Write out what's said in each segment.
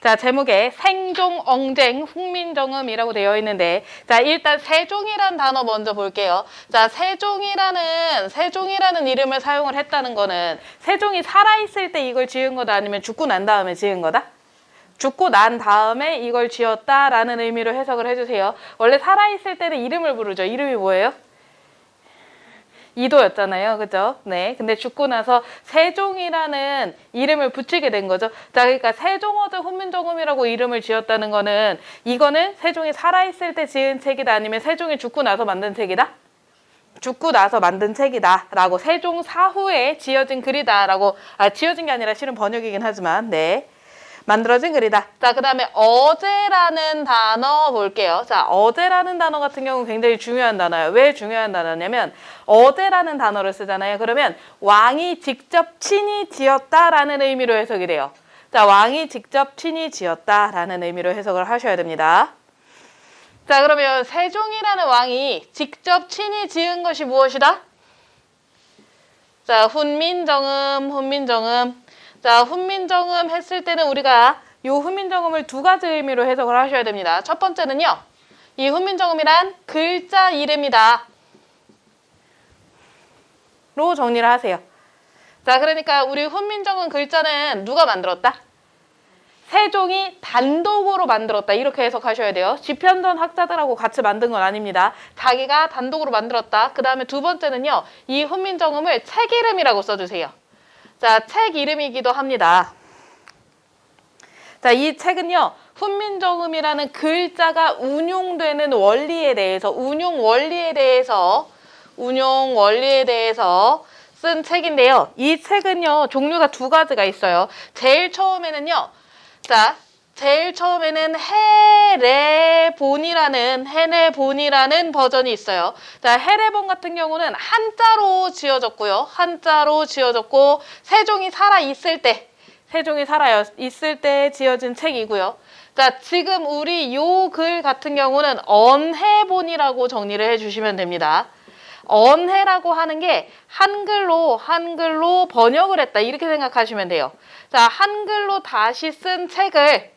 자, 제목에 생종, 엉쟁, 훈민정음이라고 되어 있는데, 자, 일단 세종이란 단어 먼저 볼게요. 자, 세종이라는 이름을 사용을 했다는 거는 세종이 살아있을 때 이걸 지은 거다, 아니면 죽고 난 다음에 지은 거다? 죽고 난 다음에 이걸 지었다라는 의미로 해석을 해주세요. 원래 살아있을 때는 이름을 부르죠. 이름이 뭐예요? 이도였잖아요. 그죠? 네. 근데 죽고 나서 세종이라는 이름을 붙이게 된 거죠. 자, 그러니까 세종어제 훈민정음이라고 이름을 지었다는 거는 이거는 세종이 살아있을 때 지은 책이다, 아니면 세종이 죽고 나서 만든 책이다? 죽고 나서 만든 책이다 라고, 세종 사후에 지어진 글이다 라고, 지어진 게 아니라 실은 번역이긴 하지만, 네, 만들어진 글이다. 자, 그 다음에 어제라는 단어 볼게요. 자, 어제라는 단어 같은 경우는 굉장히 중요한 단어예요. 왜 중요한 단어냐면 어제라는 단어를 쓰잖아요. 그러면 왕이 직접 친히 지었다라는 의미로 해석이 돼요. 자, 왕이 직접 친히 지었다라는 의미로 해석을 하셔야 됩니다. 자, 그러면 세종이라는 왕이 직접 친히 지은 것이 무엇이다? 자, 훈민정음. 자, 훈민정음 했을 때는 우리가 이 훈민정음을 두 가지 의미로 해석을 하셔야 됩니다. 첫 번째는요, 이 훈민정음이란 글자 이름이다 로 정리를 하세요. 자, 그러니까 우리 훈민정음 글자는 누가 만들었다? 세종이 단독으로 만들었다, 이렇게 해석하셔야 돼요. 지편전 학자들하고 같이 만든 건 아닙니다. 자기가 단독으로 만들었다. 그 다음에 두 번째는요, 이 훈민정음을 책 이름이라고 써주세요. 자, 책 이름이기도 합니다. 자, 이 책은요, 훈민정음이라는 글자가 운용 원리에 대해서 쓴 책인데요. 이 책은요, 종류가 두 가지가 있어요. 제일 처음에는 해례본이라는 버전이 있어요. 자, 해례본 같은 경우는 한자로 지어졌고, 세종이 살아있을 때 지어진 책이고요. 자, 지금 우리 요 글 같은 경우는 언해본이라고 정리를 해주시면 됩니다. 언해라고 하는 게 한글로 번역을 했다, 이렇게 생각하시면 돼요. 자, 한글로 다시 쓴 책을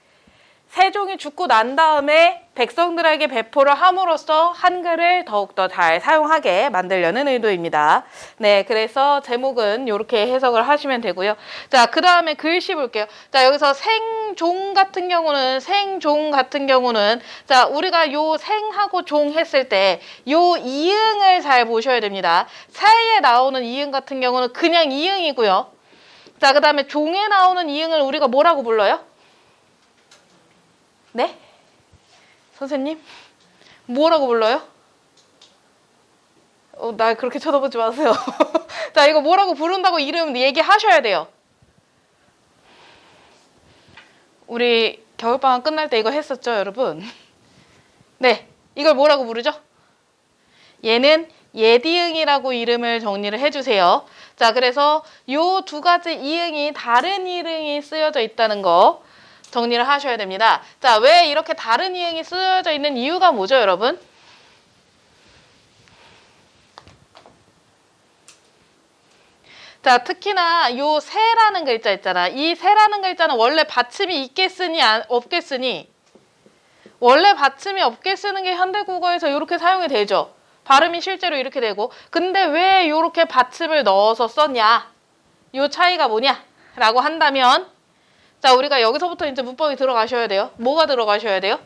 세종이 죽고 난 다음에 백성들에게 배포를 함으로써 한글을 더욱더 잘 사용하게 만들려는 의도입니다. 네, 그래서 제목은 이렇게 해석을 하시면 되고요. 자, 그 다음에 글씨 볼게요. 자, 여기서 생종 같은 경우는 자, 우리가 요 생하고 종 했을 때 요 이응을 잘 보셔야 됩니다. 사이에 나오는 이응 같은 경우는 그냥 이응이고요. 자, 그 다음에 종에 나오는 이응을 우리가 뭐라고 불러요? 네? 선생님? 뭐라고 불러요? 날 그렇게 쳐다보지 마세요. 자, 이거 뭐라고 부른다고 이름 얘기하셔야 돼요. 우리 겨울방학 끝날 때 이거 했었죠, 여러분? 네, 이걸 뭐라고 부르죠? 얘는 예디응이라고 이름을 정리를 해주세요. 자, 그래서 요 두 가지 이응이 다른 이응이 쓰여져 있다는 거 정리를 하셔야 됩니다. 자, 왜 이렇게 다른 이응이 쓰여져 있는 이유가 뭐죠, 여러분? 자, 특히나 요 세라는 글자 있잖아. 이 세라는 글자는 원래 받침이 있겠으니 없겠으니, 원래 받침이 없게 쓰는 게 현대국어에서 이렇게 사용이 되죠. 발음이 실제로 이렇게 되고. 근데 왜 이렇게 받침을 넣어서 썼냐? 요 차이가 뭐냐? 라고 한다면, 자, 우리가 여기서부터 이제 문법이 들어가셔야 돼요. 뭐가 들어가셔야 돼요?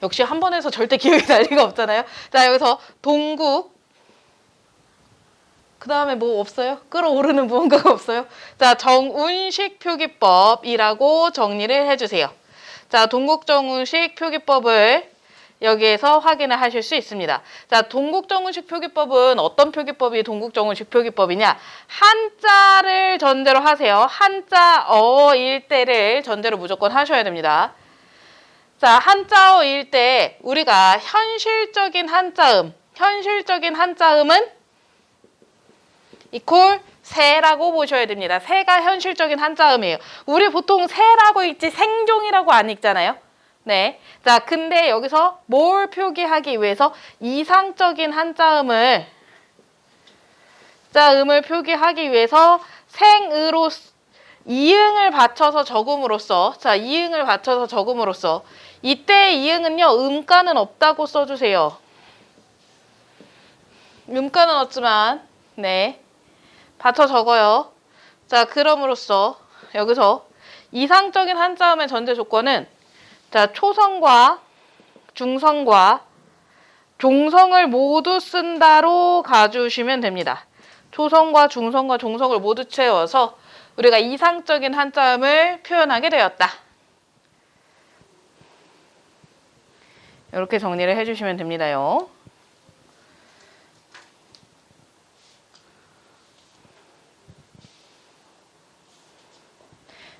역시 한 번 해서 절대 기억이 날 리가 없잖아요. 자, 여기서 동국, 그 다음에 뭐 없어요? 끌어오르는 무언가가 없어요? 자, 정운식 표기법이라고 정리를 해주세요. 자, 동국정운식 표기법을 여기에서 확인을 하실 수 있습니다. 자, 동국정운식 표기법은 어떤 표기법이 동국정운식 표기법이냐? 한자를 전제로 하세요. 한자어일 때를 전제로 무조건 하셔야 됩니다. 자, 한자어일 때 우리가 현실적인 한자음은 이퀄 세라고 보셔야 됩니다. 세가 현실적인 한자음이에요. 우리 보통 세라고 읽지 생종이라고 안 읽잖아요. 네. 자, 근데 여기서 뭘 표기하기 위해서 이상적인 한자음을 표기하기 위해서 생으로 이응을 받쳐서 적음으로써, 자, 이응을 받쳐서 적음으로써, 이때의 이응은요, 음가는 없다고 써주세요. 음가는 없지만, 네, 받쳐 적어요. 자, 그럼으로써, 여기서 이상적인 한자음의 전제 조건은, 자, 초성과 중성과 종성을 모두 쓴다로 가주시면 됩니다. 초성과 중성과 종성을 모두 채워서 우리가 이상적인 한자음을 표현하게 되었다. 이렇게 정리를 해주시면 됩니다요.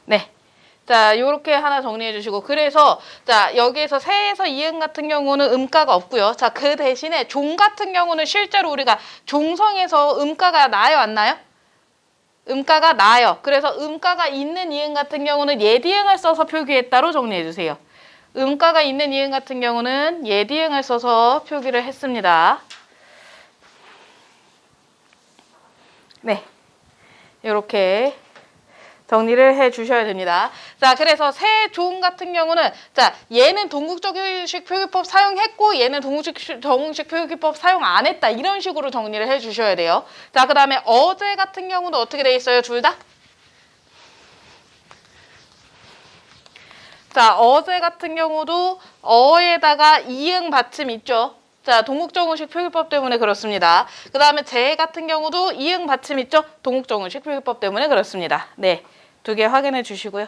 네. 자, 요렇게 하나 정리해 주시고, 그래서, 자, 여기에서 세에서 이응 같은 경우는 음가가 없고요. 자, 그 대신에 종 같은 경우는 실제로 우리가 종성에서 음가가 나요, 안 나요? 음가가 나요. 그래서 음가가 있는 이응 같은 경우는 예디응을 써서 표기했다로 정리해 주세요. 음가가 있는 이응 같은 경우는 예디응을 써서 표기를 했습니다. 네. 요렇게 정리를 해 주셔야 됩니다. 자, 그래서 세종 같은 경우는, 자, 얘는 동국정식 표기법 사용했고, 얘는 정식 표기법 사용 안 했다. 이런 식으로 정리를 해 주셔야 돼요. 자, 그 다음에 어제 같은 경우도 어떻게 돼 있어요? 둘 다? 자, 어제 같은 경우도 어에다가 이응 받침 있죠? 자, 동국정식 표기법 때문에 그렇습니다. 그 다음에 제 같은 경우도 이응 받침 있죠? 동국정식 표기법 때문에 그렇습니다. 네. 2개 확인해 주시고요.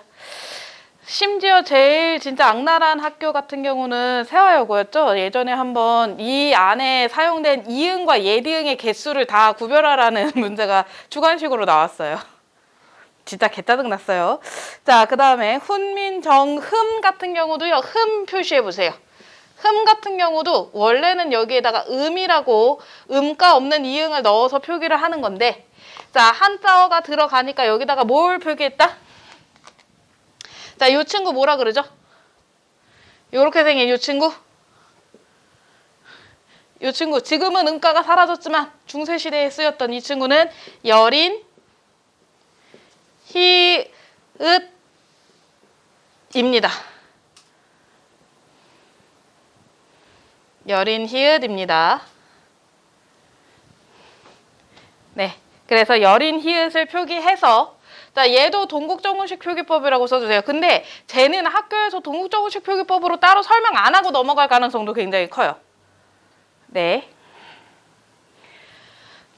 심지어 제일 진짜 악랄한 학교 같은 경우는 세화여고였죠. 예전에 한번 이 안에 사용된 이응과 예디응의 개수를 다 구별하라는 문제가 주관식으로 나왔어요. 진짜 개짜증 났어요. 자, 그 다음에 훈민정흠 같은 경우도요. 흠 표시해 보세요. 흠 같은 경우도 원래는 여기에다가 음이라고 음가 없는 이응을 넣어서 표기를 하는 건데, 자, 한자어가 들어가니까 여기다가 뭘 표기했다? 자, 이 친구 뭐라 그러죠? 요렇게 생긴 이 친구. 이 친구. 지금은 음가가 사라졌지만 중세시대에 쓰였던 이 친구는 여린, 히읗입니다. 여린, 히읗입니다. 네. 그래서 여린, 히읗을 표기해서, 자, 얘도 동국정문식 표기법이라고 써주세요. 근데 쟤는 학교에서 동국정문식 표기법으로 따로 설명 안 하고 넘어갈 가능성도 굉장히 커요. 네.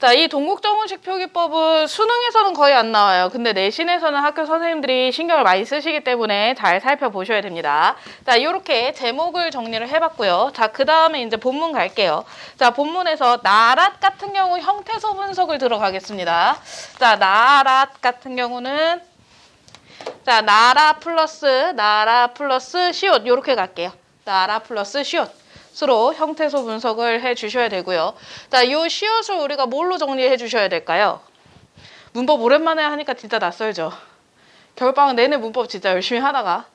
자, 이 동국정문식 표기법은 수능에서는 거의 안 나와요. 근데 내신에서는 학교 선생님들이 신경을 많이 쓰시기 때문에 잘 살펴보셔야 됩니다. 자, 이렇게 제목을 정리를 해봤고요. 자, 그 다음에 이제 본문 갈게요. 자, 본문에서 나랏 같은 경우 형태소 분석을 들어가겠습니다. 자, 나랏 같은 경우는, 자, 나라 플러스 시옷 이렇게 갈게요. 나라 플러스 시옷. 스로 형태소 분석을 해 주셔야 되고요. 자, 이 시옷을 우리가 뭘로 정리해 주셔야 될까요? 문법 오랜만에 하니까 진짜 낯설죠? 겨울방학 내내 문법 진짜 열심히 하다가.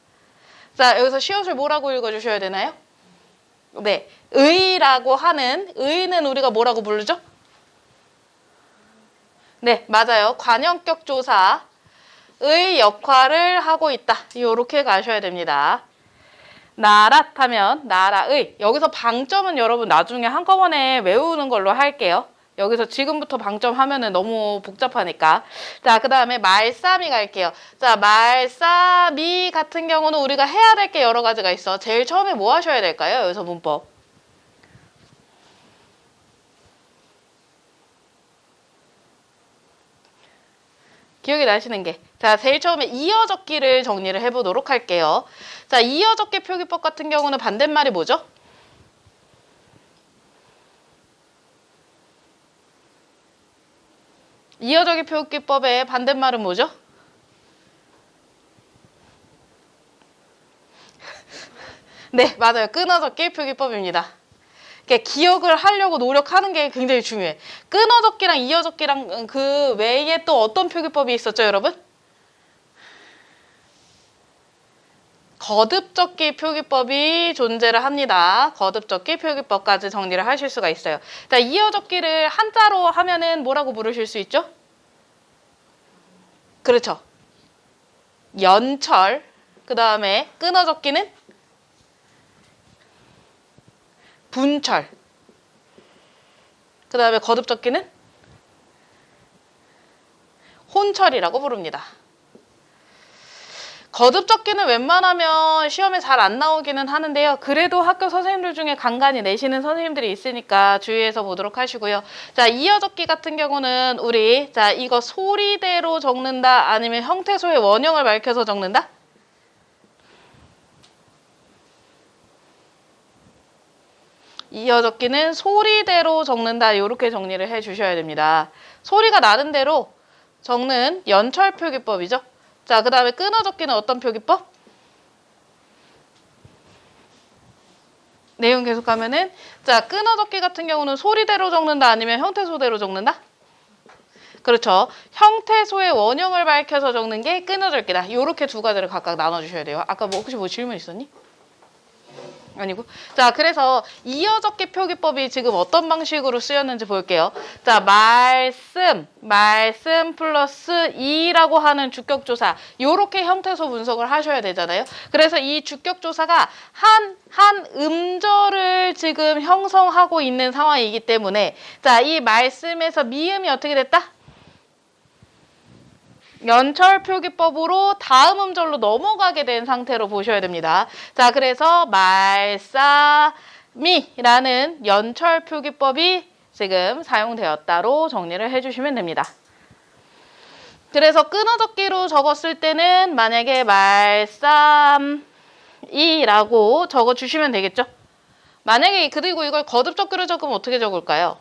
자, 여기서 시옷을 뭐라고 읽어주셔야 되나요? 네, 의라고 하는, 의는 우리가 뭐라고 부르죠? 네, 맞아요. 관형격 조사의 역할을 하고 있다. 이렇게 가셔야 됩니다. 나랏 하면 나라의, 여기서 방점은 여러분 나중에 한꺼번에 외우는 걸로 할게요. 여기서 지금부터 방점 하면은 너무 복잡하니까. 자, 그 다음에 말싸미 갈게요. 자, 말싸미 같은 경우는 우리가 해야 될 게 여러 가지가 있어. 제일 처음에 뭐 하셔야 될까요? 여기서 문법. 기억이 나시는 게. 자, 제일 처음에 이어적기를 정리를 해보도록 할게요. 자, 이어적기 표기법 같은 경우는 반대말이 뭐죠? 이어적기 표기법의 반대말은 뭐죠? 네, 맞아요. 끊어적기 표기법입니다. 기억을 하려고 노력하는 게 굉장히 중요해. 끊어적기랑 이어적기랑 그 외에 또 어떤 표기법이 있었죠, 여러분? 거듭적기 표기법이 존재를 합니다. 거듭적기 표기법까지 정리를 하실 수가 있어요. 자, 이어적기를 한자로 하면은 뭐라고 부르실 수 있죠? 그렇죠. 연철, 그 다음에 끊어적기는 분철, 그 다음에 거듭적기는 혼철이라고 부릅니다. 거듭적기는 웬만하면 시험에 잘 안 나오기는 하는데요. 그래도 학교 선생님들 중에 간간히 내시는 선생님들이 있으니까 주의해서 보도록 하시고요. 자, 이어적기 같은 경우는 우리 자 이거 소리대로 적는다 아니면 형태소의 원형을 밝혀서 적는다? 이어적기는 소리대로 적는다. 이렇게 정리를 해 주셔야 됩니다. 소리가 나는 대로 적는 연철 표기법이죠. 자, 그 다음에 끊어적기는 어떤 표기법? 내용 계속 가면은 자, 끊어적기 같은 경우는 소리대로 적는다 아니면 형태소대로 적는다? 그렇죠. 형태소의 원형을 밝혀서 적는 게 끊어적기다. 이렇게 두 가지를 각각 나눠주셔야 돼요. 아까 뭐 혹시 뭐 질문 있었니? 아니고. 자, 그래서 이어적기 표기법이 지금 어떤 방식으로 쓰였는지 볼게요. 자, 말씀 플러스 이라고 하는 주격조사. 요렇게 형태소 분석을 하셔야 되잖아요. 그래서 이 주격조사가 한 음절을 지금 형성하고 있는 상황이기 때문에 자, 이 말씀에서 미음이 어떻게 됐다? 연철 표기법으로 다음 음절로 넘어가게 된 상태로 보셔야 됩니다. 자, 그래서 말싸미라는 연철 표기법이 지금 사용되었다로 정리를 해주시면 됩니다. 그래서 끊어적기로 적었을 때는 만약에 말쌈이라고 적어주시면 되겠죠. 만약에 그리고 이걸 거듭적기로 적으면 어떻게 적을까요?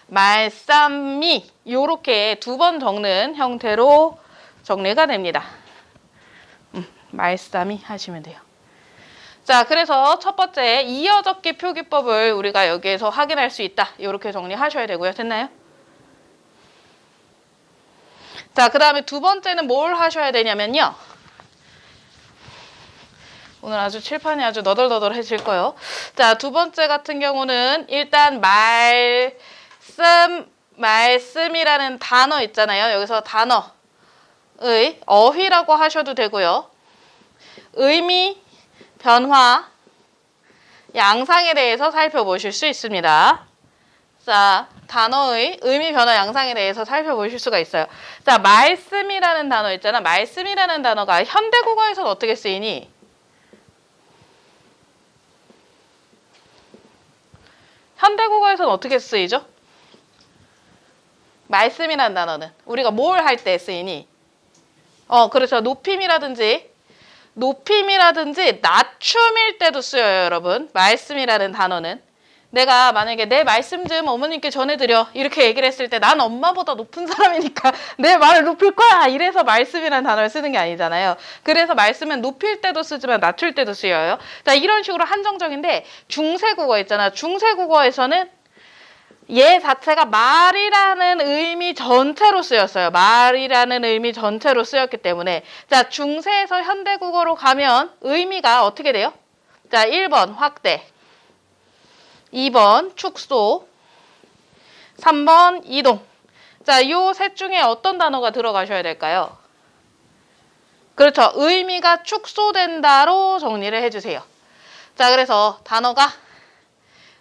말쌈미 요렇게 두 번 적는 형태로 정리가 됩니다. 말쌈이 하시면 돼요. 자, 그래서 첫 번째 이어적기 표기법을 우리가 여기에서 확인할 수 있다. 이렇게 정리하셔야 되고요. 됐나요? 자, 그 다음에 두 번째는 뭘 하셔야 되냐면요. 오늘 아주 칠판이 아주 너덜너덜해질 거예요. 자, 두 번째 같은 경우는 일단 말씀이라는 단어 있잖아요. 여기서 단어의 어휘라고 하셔도 되고요. 의미, 변화, 양상에 대해서 살펴보실 수 있습니다. 자, 단어의 의미, 변화, 양상에 대해서 살펴보실 수가 있어요. 자, 말씀이라는 단어 있잖아. 말씀이라는 단어가 현대국어에서는 어떻게 쓰이니? 현대국어에서는 어떻게 쓰이죠? 말씀이라는 단어는 우리가 뭘 할 때 쓰이니? 그렇죠. 높임이라든지 낮춤일 때도 쓰여요, 여러분. 말씀이라는 단어는. 내가 만약에 내 말씀 좀 어머님께 전해드려 이렇게 얘기를 했을 때 난 엄마보다 높은 사람이니까 내 말을 높일 거야 이래서 말씀이라는 단어를 쓰는 게 아니잖아요. 그래서 말씀은 높일 때도 쓰지만 낮출 때도 쓰여요. 자, 이런 식으로 한정적인데 중세국어 있잖아. 중세국어에서는 얘 자체가 말이라는 의미 전체로 쓰였어요. 말이라는 의미 전체로 쓰였기 때문에 자, 중세에서 현대국어로 가면 의미가 어떻게 돼요? 자, 1번 확대, 2번 축소, 3번 이동. 자, 요 셋 중에 어떤 단어가 들어가셔야 될까요? 그렇죠. 의미가 축소된다로 정리를 해주세요. 자, 그래서 단어가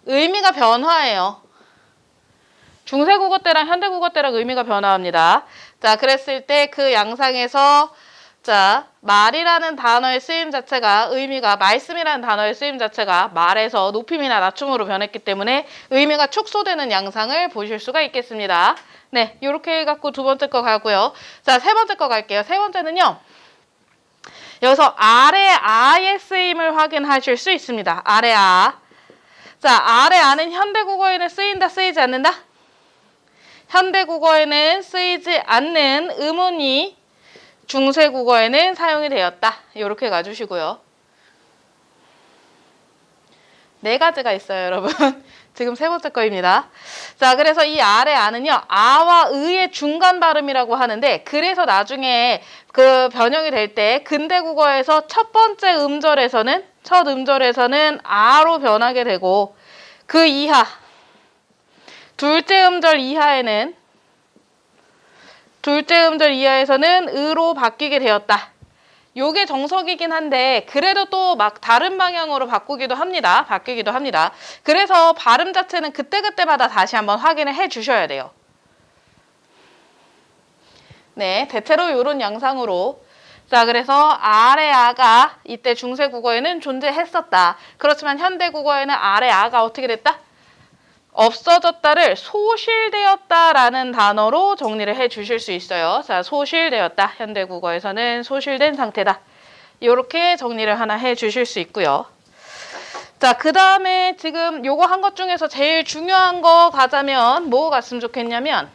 의미가 변화해요. 중세국어 때랑 현대국어 때랑 의미가 변화합니다. 자, 그랬을 때 그 양상에서 자, 말이라는 단어의 쓰임 자체가 의미가 말씀이라는 단어의 쓰임 자체가 말에서 높임이나 낮춤으로 변했기 때문에 의미가 축소되는 양상을 보실 수가 있겠습니다. 네, 이렇게 해갖고 두 번째 거 가고요. 자, 세 번째 거 갈게요. 세 번째는요. 여기서 아래 아의 쓰임을 확인하실 수 있습니다. 아래 아. 자, 아래 아는 현대국어에는 쓰인다, 쓰이지 않는다? 현대국어에는 쓰이지 않는 음운이 중세국어에는 사용이 되었다. 이렇게 가주시고요. 네 가지가 있어요, 여러분. 지금 세 번째 거입니다. 자, 그래서 이 아래 아는요, 아와 의의 중간 발음이라고 하는데, 그래서 나중에 그 변형이 될 때 근대국어에서 첫 음절에서는 아로 변하게 되고, 그 이하, 둘째 음절 이하에는 둘째 음절 이하에서는 으로 바뀌게 되었다. 요게 정석이긴 한데 그래도 또 막 다른 방향으로 바꾸기도 합니다. 바뀌기도 합니다. 그래서 발음 자체는 그때그때마다 다시 한번 확인을 해 주셔야 돼요. 네, 대체로 이런 양상으로. 자, 그래서 아래 아가 이때 중세 국어에는 존재했었다. 그렇지만 현대 국어에는 아래 아가 어떻게 됐다? 없어졌다를 소실되었다라는 단어로 정리를 해 주실 수 있어요. 자, 소실되었다. 현대 국어에서는 소실된 상태다. 이렇게 정리를 하나 해 주실 수 있고요. 자, 그 다음에 지금 요거 한 것 중에서 제일 중요한 거 가자면 뭐 갔으면 좋겠냐면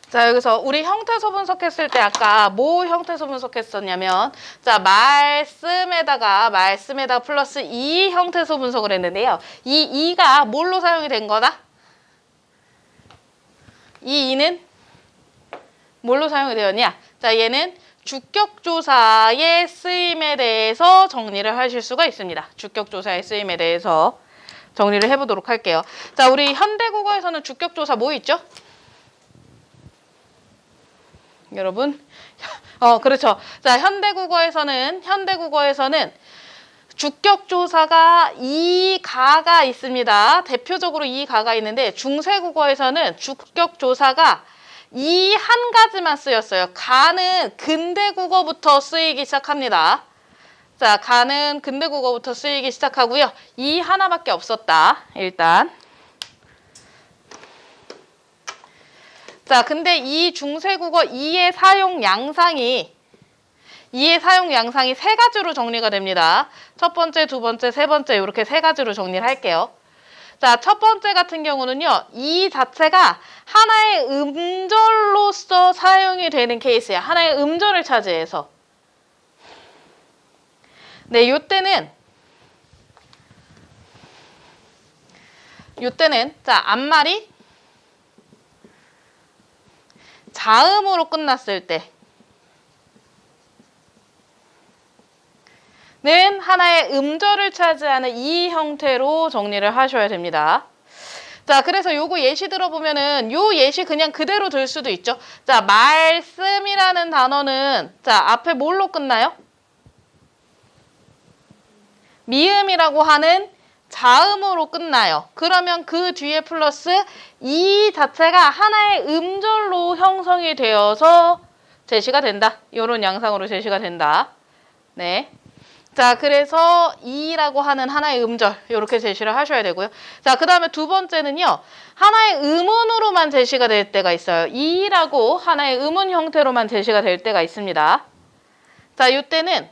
자, 여기서 우리 형태소 분석했을 때 아까 뭐 형태소 분석했었냐면 자, 말씀에다가 플러스 이 형태소 분석을 했는데요. 이 이가 뭘로 사용이 된 거다? 이 이는 뭘로 사용이 되었냐? 자, 얘는 주격조사의 쓰임에 대해서 정리를 하실 수가 있습니다. 주격조사의 쓰임에 대해서 정리를 해보도록 할게요. 자, 우리 현대국어에서는 주격조사 뭐 있죠? 여러분, 그렇죠. 자, 현대국어에서는 주격조사가 이 가가 있습니다. 대표적으로 이 가가 있는데 중세국어에서는 주격조사가 이 한 가지만 쓰였어요. 가는 근대국어부터 쓰이기 시작합니다. 자, 가는 근대국어부터 쓰이기 시작하고요. 이 하나밖에 없었다. 일단. 자, 근데 이 중세국어 이의 사용 양상이 세 가지로 정리가 됩니다. 첫 번째, 두 번째, 세 번째 이렇게 세 가지로 정리를 할게요. 자, 첫 번째 같은 경우는요. 이 자체가 하나의 음절로서 사용이 되는 케이스야. 하나의 음절을 차지해서. 네, 요때는 자, 앞말이 자음으로 끝났을 때는 하나의 음절을 차지하는 이 형태로 정리를 하셔야 됩니다. 자, 그래서 요거 예시 들어보면은 요 예시 그냥 그대로 들 수도 있죠. 자, 말씀이라는 단어는 자, 앞에 뭘로 끝나요? 미음이라고 하는 자음으로 끝나요. 그러면 그 뒤에 플러스 이 자체가 하나의 음절로 형성이 되어서 제시가 된다. 이런 양상으로 제시가 된다. 네. 자, 그래서 이라고 하는 하나의 음절 이렇게 제시를 하셔야 되고요. 자, 그 다음에 두 번째는요. 하나의 음운으로만 제시가 될 때가 있어요. 이라고 하나의 음운 형태로만 제시가 될 때가 있습니다. 자, 이때는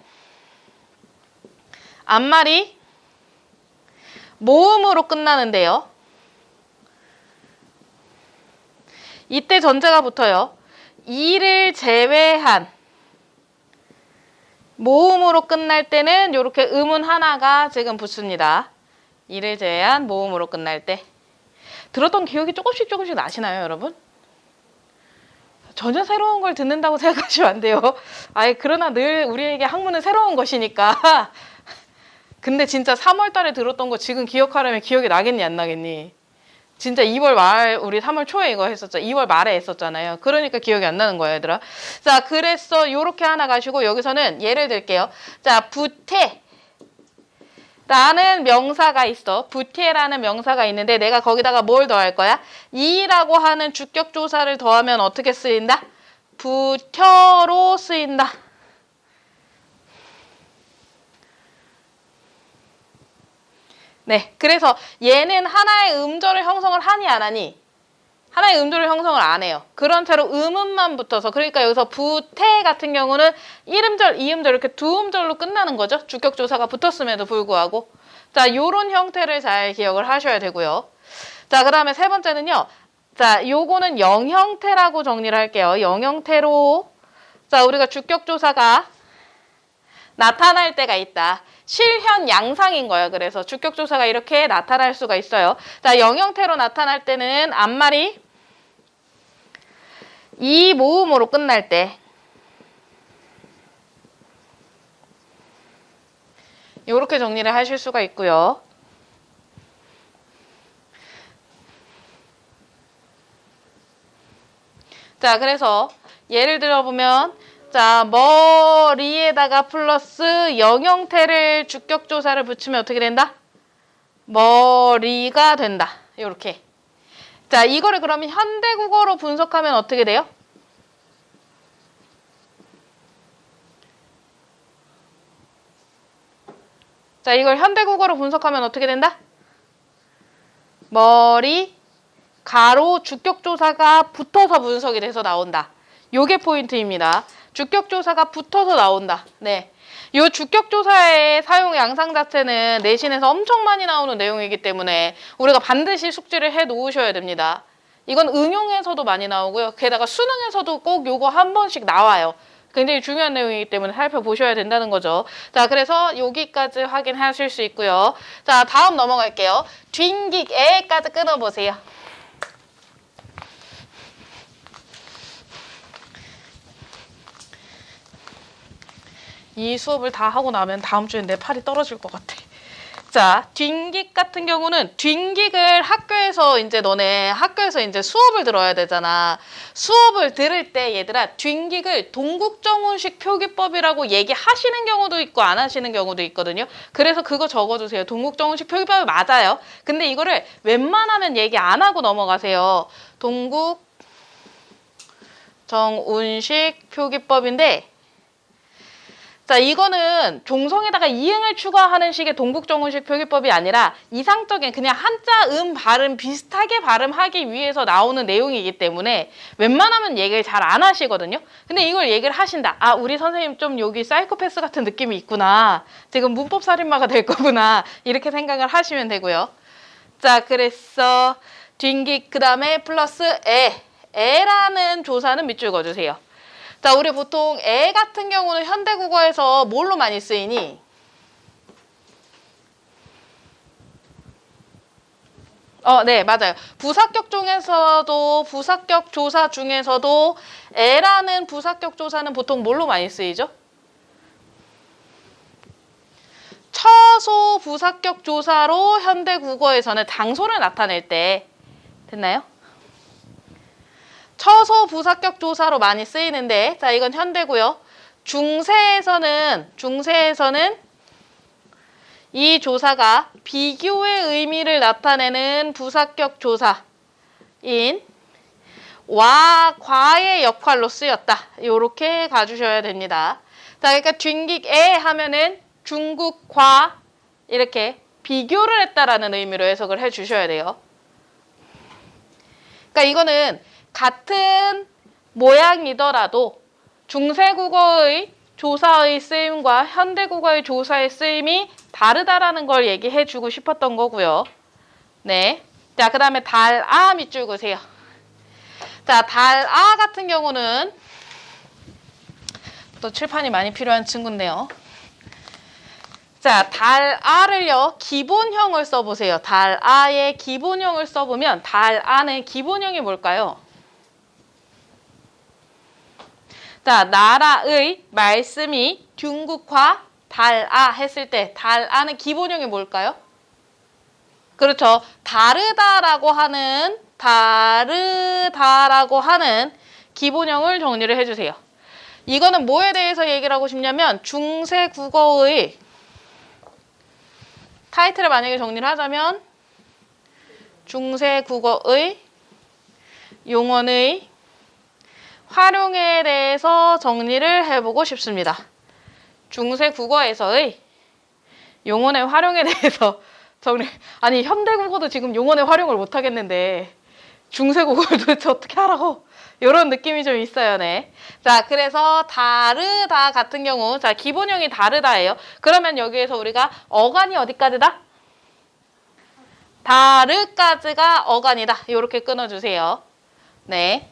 앞말이 모음으로 끝나는데요. 이때 전제가 붙어요. 이를 제외한 모음으로 끝날 때는 이렇게 음운 하나가 지금 붙습니다. 이를 제외한 모음으로 끝날 때. 들었던 기억이 조금씩 나시나요, 여러분? 전혀 새로운 걸 듣는다고 생각하시면 안 돼요. 그러나 늘 우리에게 학문은 새로운 것이니까. 근데 진짜 3월 달에 들었던 거 지금 기억하려면 기억이 나겠니, 안 나겠니? 진짜 2월 말, 우리 3월 초에 이거 했었죠. 2월 말에 했었잖아요. 그러니까 기억이 안 나는 거예요, 얘들아. 자, 그래서 요렇게 하나 가시고 여기서는 예를 들게요. 자, 부태라는 명사가 있어. 부태라는 명사가 있는데 내가 거기다가 뭘 더할 거야? 이라고 하는 주격조사를 더하면 어떻게 쓰인다? 부텨로 쓰인다. 네, 그래서 얘는 하나의 음절을 형성을 하니 안 하니? 하나의 음절을 형성을 안 해요. 그런 채로 음음만 붙어서 그러니까 여기서 부태 같은 경우는 1음절, 2음절 이렇게 두 음절로 끝나는 거죠. 주격조사가 붙었음에도 불구하고. 자, 요런 형태를 잘 기억을 하셔야 되고요. 자, 그 다음에 세 번째는요. 자, 요거는 영형태라고 정리를 할게요. 영형태로 자, 우리가 주격조사가 나타날 때가 있다. 실현 양상인 거예요. 그래서 주격조사가 이렇게 나타날 수가 있어요. 자, 영형태로 나타날 때는 앞말이 이 모음으로 끝날 때 이렇게 정리를 하실 수가 있고요. 자, 그래서 예를 들어보면 자, 머리에다가 플러스 영형태를 주격조사를 붙이면 어떻게 된다? 머리가 된다. 이렇게. 자, 이거를 그러면 현대국어로 분석하면 어떻게 돼요? 자, 이걸 현대국어로 분석하면 어떻게 된다? 머리, 가로, 주격조사가 붙어서 분석이 돼서 나온다. 요게 포인트입니다. 주격조사가 붙어서 나온다. 네. 요 주격조사의 사용 양상 자체는 내신에서 엄청 많이 나오는 내용이기 때문에 우리가 반드시 숙지를 해 놓으셔야 됩니다. 이건 응용에서도 많이 나오고요. 게다가 수능에서도 꼭 요거 한 번씩 나와요. 굉장히 중요한 내용이기 때문에 살펴보셔야 된다는 거죠. 자, 그래서 여기까지 확인하실 수 있고요. 자, 다음 넘어갈게요. 뒷기에까지 끊어보세요. 이 수업을 다 하고 나면 다음 주엔 내 팔이 떨어질 것 같아. 자, 뒷기 같은 경우는 뒷기를 학교에서 이제 너네 학교에서 이제 수업을 들어야 되잖아. 수업을 들을 때 얘들아 뒷기를 동국정운식 표기법이라고 얘기하시는 경우도 있고 안 하시는 경우도 있거든요. 그래서 그거 적어주세요. 동국정운식 표기법이 맞아요. 근데 이거를 웬만하면 얘기 안 하고 넘어가세요. 동국정운식 표기법인데 자, 이거는 종성에다가 이응을 추가하는 식의 동국정운식 표기법이 아니라 이상적인 그냥 한자, 발음 비슷하게 발음하기 위해서 나오는 내용이기 때문에 웬만하면 얘기를 잘 안 하시거든요. 근데 이걸 얘기를 하신다. 아, 우리 선생님 좀 여기 사이코패스 같은 느낌이 있구나. 지금 문법 살인마가 될 거구나. 이렇게 생각을 하시면 되고요. 자, 그래서 뒷기 그 다음에 플러스 에라는 조사는 밑줄 그어주세요. 자, 우리 보통 애 같은 경우는 현대국어에서 뭘로 많이 쓰이니? 네, 맞아요. 부사격 조사 중에서도 애라는 부사격 조사는 보통 뭘로 많이 쓰이죠? 처소 부사격 조사로 현대국어에서는 장소를 나타낼 때 됐나요? 처소 부사격 조사로 많이 쓰이는데 자, 이건 현대고요. 중세에서는 이 조사가 비교의 의미를 나타내는 부사격 조사인 와, 과의 역할로 쓰였다. 이렇게 가주셔야 됩니다. 자, 그러니까 뒷기에 하면은 중국과 이렇게 비교를 했다라는 의미로 해석을 해주셔야 돼요. 그러니까 이거는 같은 모양이더라도 중세국어의 조사의 쓰임과 현대국어의 조사의 쓰임이 다르다라는 걸 얘기해주고 싶었던 거고요. 네. 자, 그 다음에 달아 밑줄 그으세요. 자, 달아 같은 경우는 또 칠판이 많이 필요한 친구인데요. 자, 달아를요, 기본형을 써보세요. 달아의 기본형을 써보면 달아는 기본형이 뭘까요? 자, 나라의 말씀이 중국화 달아 했을 때 달아는 기본형이 뭘까요? 그렇죠. 다르다라고 하는 기본형을 정리를 해주세요. 이거는 뭐에 대해서 얘기를 하고 싶냐면 중세 국어의 타이틀을 만약에 정리를 하자면 중세 국어의 용언의 활용에 대해서 정리를 해보고 싶습니다. 중세 국어에서의 용언의 활용에 대해서 아니 현대국어도 지금 용언의 활용을 못 하겠는데 중세 국어를 도대체 어떻게 하라고? 이런 느낌이 좀 있어요. 네. 자, 그래서 다르다 같은 경우 자, 기본형이 다르다예요. 그러면 여기에서 우리가 어간이 어디까지다? 다르까지가 어간이다. 이렇게 끊어주세요. 네.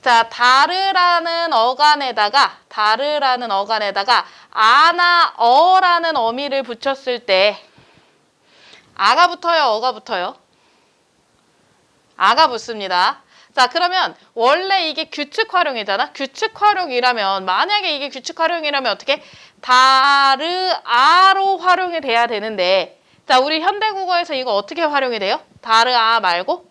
자, 다르라는 어간에다가 아나 어라는 어미를 붙였을 때 아가 붙어요, 어가 붙어요? 아가 붙습니다. 자, 그러면 원래 이게 규칙 활용이잖아. 규칙 활용이라면 만약에 이게 규칙 활용이라면 어떻게 다르아로 활용이 돼야 되는데 자, 우리 현대국어에서 이거 어떻게 활용이 돼요? 다르아 말고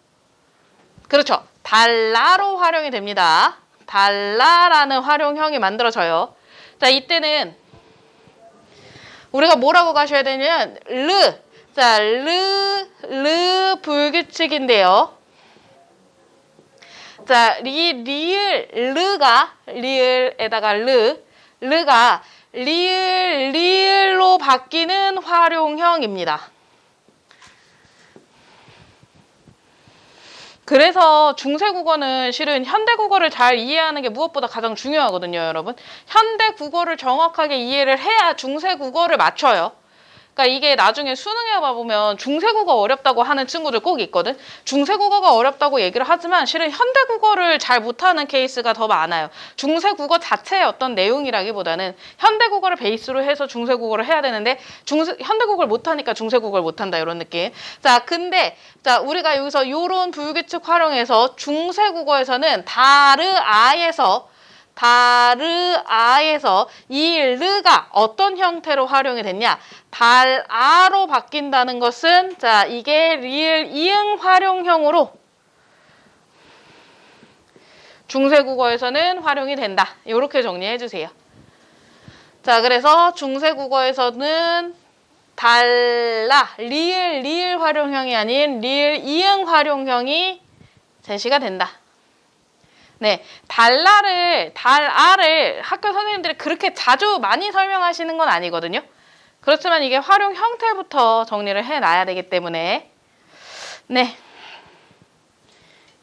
그렇죠. 달라로 활용이 됩니다. 달라라는 활용형이 만들어져요. 자, 이때는 우리가 뭐라고 가셔야 되냐면 르. 자, 르 불규칙인데요. 자, 리을에다가 르가 리을로 바뀌는 활용형입니다. 그래서 중세국어는 실은 현대국어를 잘 이해하는 게 무엇보다 가장 중요하거든요, 여러분. 현대국어를 정확하게 이해를 해야 중세국어를 맞춰요. 그러니까 이게 나중에 수능에 봐보면 중세국어 어렵다고 하는 친구들 꼭 있거든. 중세국어가 어렵다고 얘기를 하지만 실은 현대국어를 잘 못하는 케이스가 더 많아요. 중세국어 자체의 어떤 내용이라기보다는 현대국어를 베이스로 해서 중세국어를 해야 되는데 현대국어를 못하니까 중세국어를 못한다 이런 느낌. 자, 근데 자 우리가 여기서 요런 불규칙 활용해서 중세국어에서는 다르아에서 이 르가 어떤 형태로 활용이 됐냐? 달아로 바뀐다는 것은 자 이게 리을 이응 활용형으로 중세국어에서는 활용이 된다. 이렇게 정리해 주세요. 자, 그래서 중세국어에서는 리을 활용형이 아닌 리을 이응 활용형이 제시가 된다. 네, 달아를 학교 선생님들이 그렇게 자주 많이 설명하시는 건 아니거든요. 그렇지만 이게 활용 형태부터 정리를 해놔야 되기 때문에 네,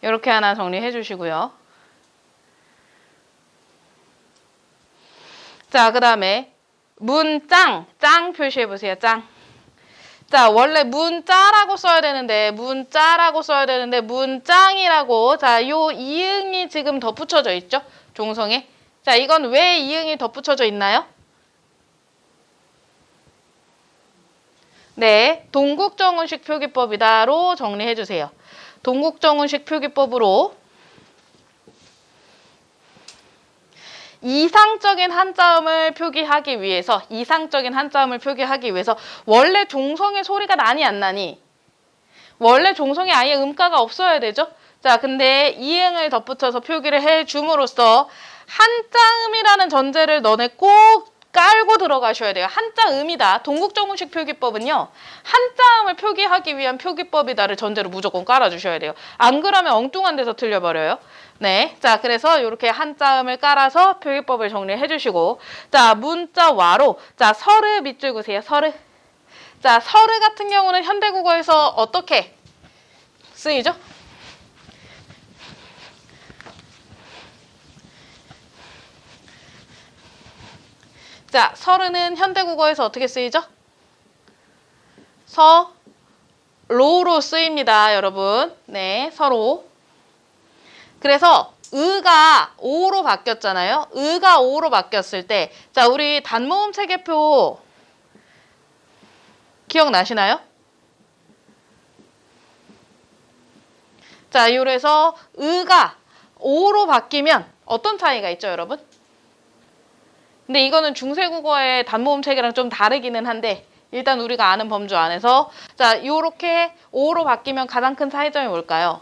이렇게 하나 정리해 주시고요. 자, 그 다음에 문짱, 짱 표시해 보세요. 짱. 자, 원래 문자라고 써야 되는데 문짱이라고 자, 요 이응이 지금 덧붙여져 있죠? 종성에. 자, 이건 왜 이응이 덧붙여져 있나요? 네, 동국정운식 표기법이다로 정리해 주세요. 동국정운식 표기법으로 이상적인 한자음을 표기하기 위해서 원래 종성의 소리가 나니 안 나니? 원래 종성에 아예 음가가 없어야 되죠? 자, 근데 이응을 덧붙여서 표기를 해줌으로써 한자음이라는 전제를 너네 꼭 깔고 들어가셔야 돼요. 한자음이다. 동국정운식 표기법은요. 한자음을 표기하기 위한 표기법이다를 전제로 무조건 깔아주셔야 돼요. 안 그러면 엉뚱한 데서 틀려버려요. 네, 자 그래서 이렇게 한자음을 깔아서 표기법을 정리해 주시고 자 문자와로 자 서르 밑줄 그으세요. 서르. 자 서르 같은 경우는 현대국어에서 어떻게 쓰이죠? 자 서르는 현대국어에서 어떻게 쓰이죠? 서로로 쓰입니다, 여러분. 네, 서로. 그래서 의가 오로 바뀌었잖아요. 의가 오로 바뀌었을 때 자 우리 단모음 체계표 기억나시나요? 자 이래서 의가 오로 바뀌면 어떤 차이가 있죠, 여러분? 근데 이거는 중세국어의 단모음 체계랑 좀 다르기는 한데 일단 우리가 아는 범주 안에서 자 요렇게 오로 바뀌면 가장 큰 차이점이 뭘까요?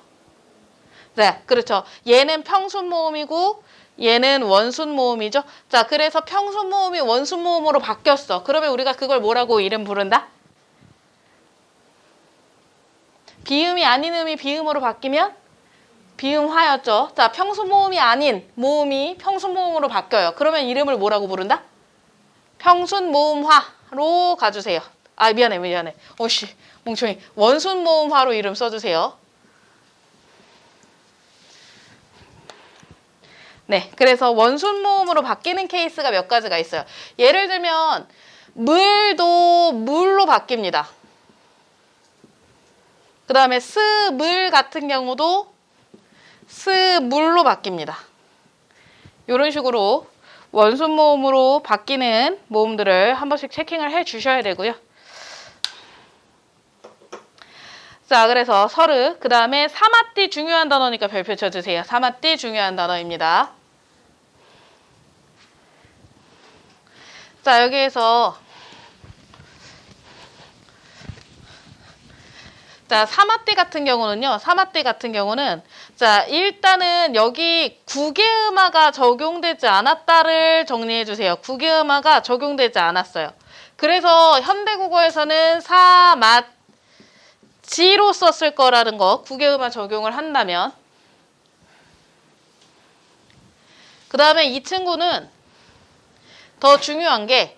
네, 그렇죠. 얘는 평순모음이고 얘는 원순모음이죠. 자, 그래서 평순모음이 원순모음으로 바뀌었어. 그러면 우리가 그걸 뭐라고 이름 부른다? 비음이 아닌 음이 비음으로 바뀌면 비음화였죠. 자, 평순모음이 아닌 모음이 평순모음으로 바뀌어요. 그러면 이름을 뭐라고 부른다? 평순모음화로 가주세요. 아, 미안해. 오씨, 멍청이. 원순모음화로 이름 써주세요. 네, 그래서 원순모음으로 바뀌는 케이스가 몇 가지가 있어요. 예를 들면 물도 물로 바뀝니다. 그 다음에 스물 같은 경우도 스물로 바뀝니다. 이런 식으로 원순모음으로 바뀌는 모음들을 한 번씩 체킹을 해 주셔야 되고요. 자, 그래서 서르, 그 다음에 사마띠 중요한 단어니까 별표 쳐주세요. 사마띠 중요한 단어입니다. 자, 여기에서 자, 사마띠 같은 경우는요. 사마띠 같은 경우는 자, 일단은 여기 국외음화가 적용되지 않았다를 정리해 주세요. 국외음화가 적용되지 않았어요. 그래서 현대국어에서는 사마지로 썼을 거라는 거, 국외음화 적용을 한다면. 그 다음에 이 친구는 더 중요한 게,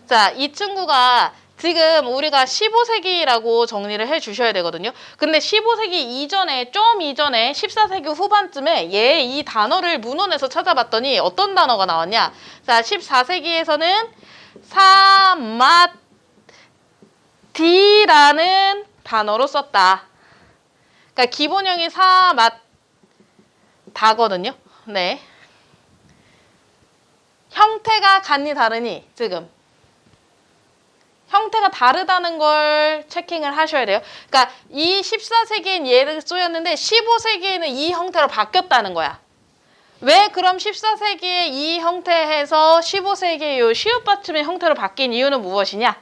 자, 이 친구가 지금 우리가 15세기라고 정리를 해 주셔야 되거든요. 근데 15세기 이전에, 좀 이전에 14세기 후반쯤에 얘 이 단어를 문헌에서 찾아봤더니 어떤 단어가 나왔냐? 자, 14세기에서는 사마디라는 단어로 썼다. 그러니까 기본형이 사마다거든요. 네. 형태가 같니 다르니 지금 형태가 다르다는 걸 체킹을 하셔야 돼요. 그러니까 이 14세기엔 얘를 쏘였는데 15세기에는 이 형태로 바뀌었다는 거야. 왜 그럼 14세기에 이 형태에서 15세기에 이 시옷 받침의 형태로 바뀐 이유는 무엇이냐?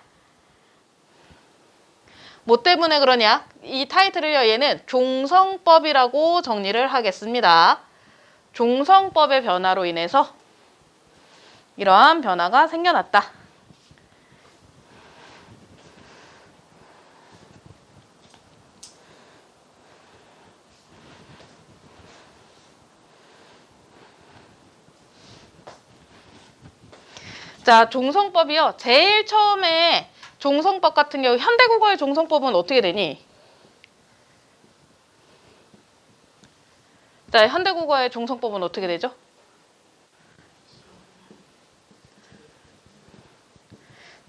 뭐 때문에 그러냐? 이 타이틀을요. 얘는 종성법이라고 정리를 하겠습니다. 종성법의 변화로 인해서 이러한 변화가 생겨났다. 자, 종성법이요. 제일 처음에 종성법 같은 경우 현대국어의 종성법은 어떻게 되니? 자, 현대국어의 종성법은 어떻게 되죠?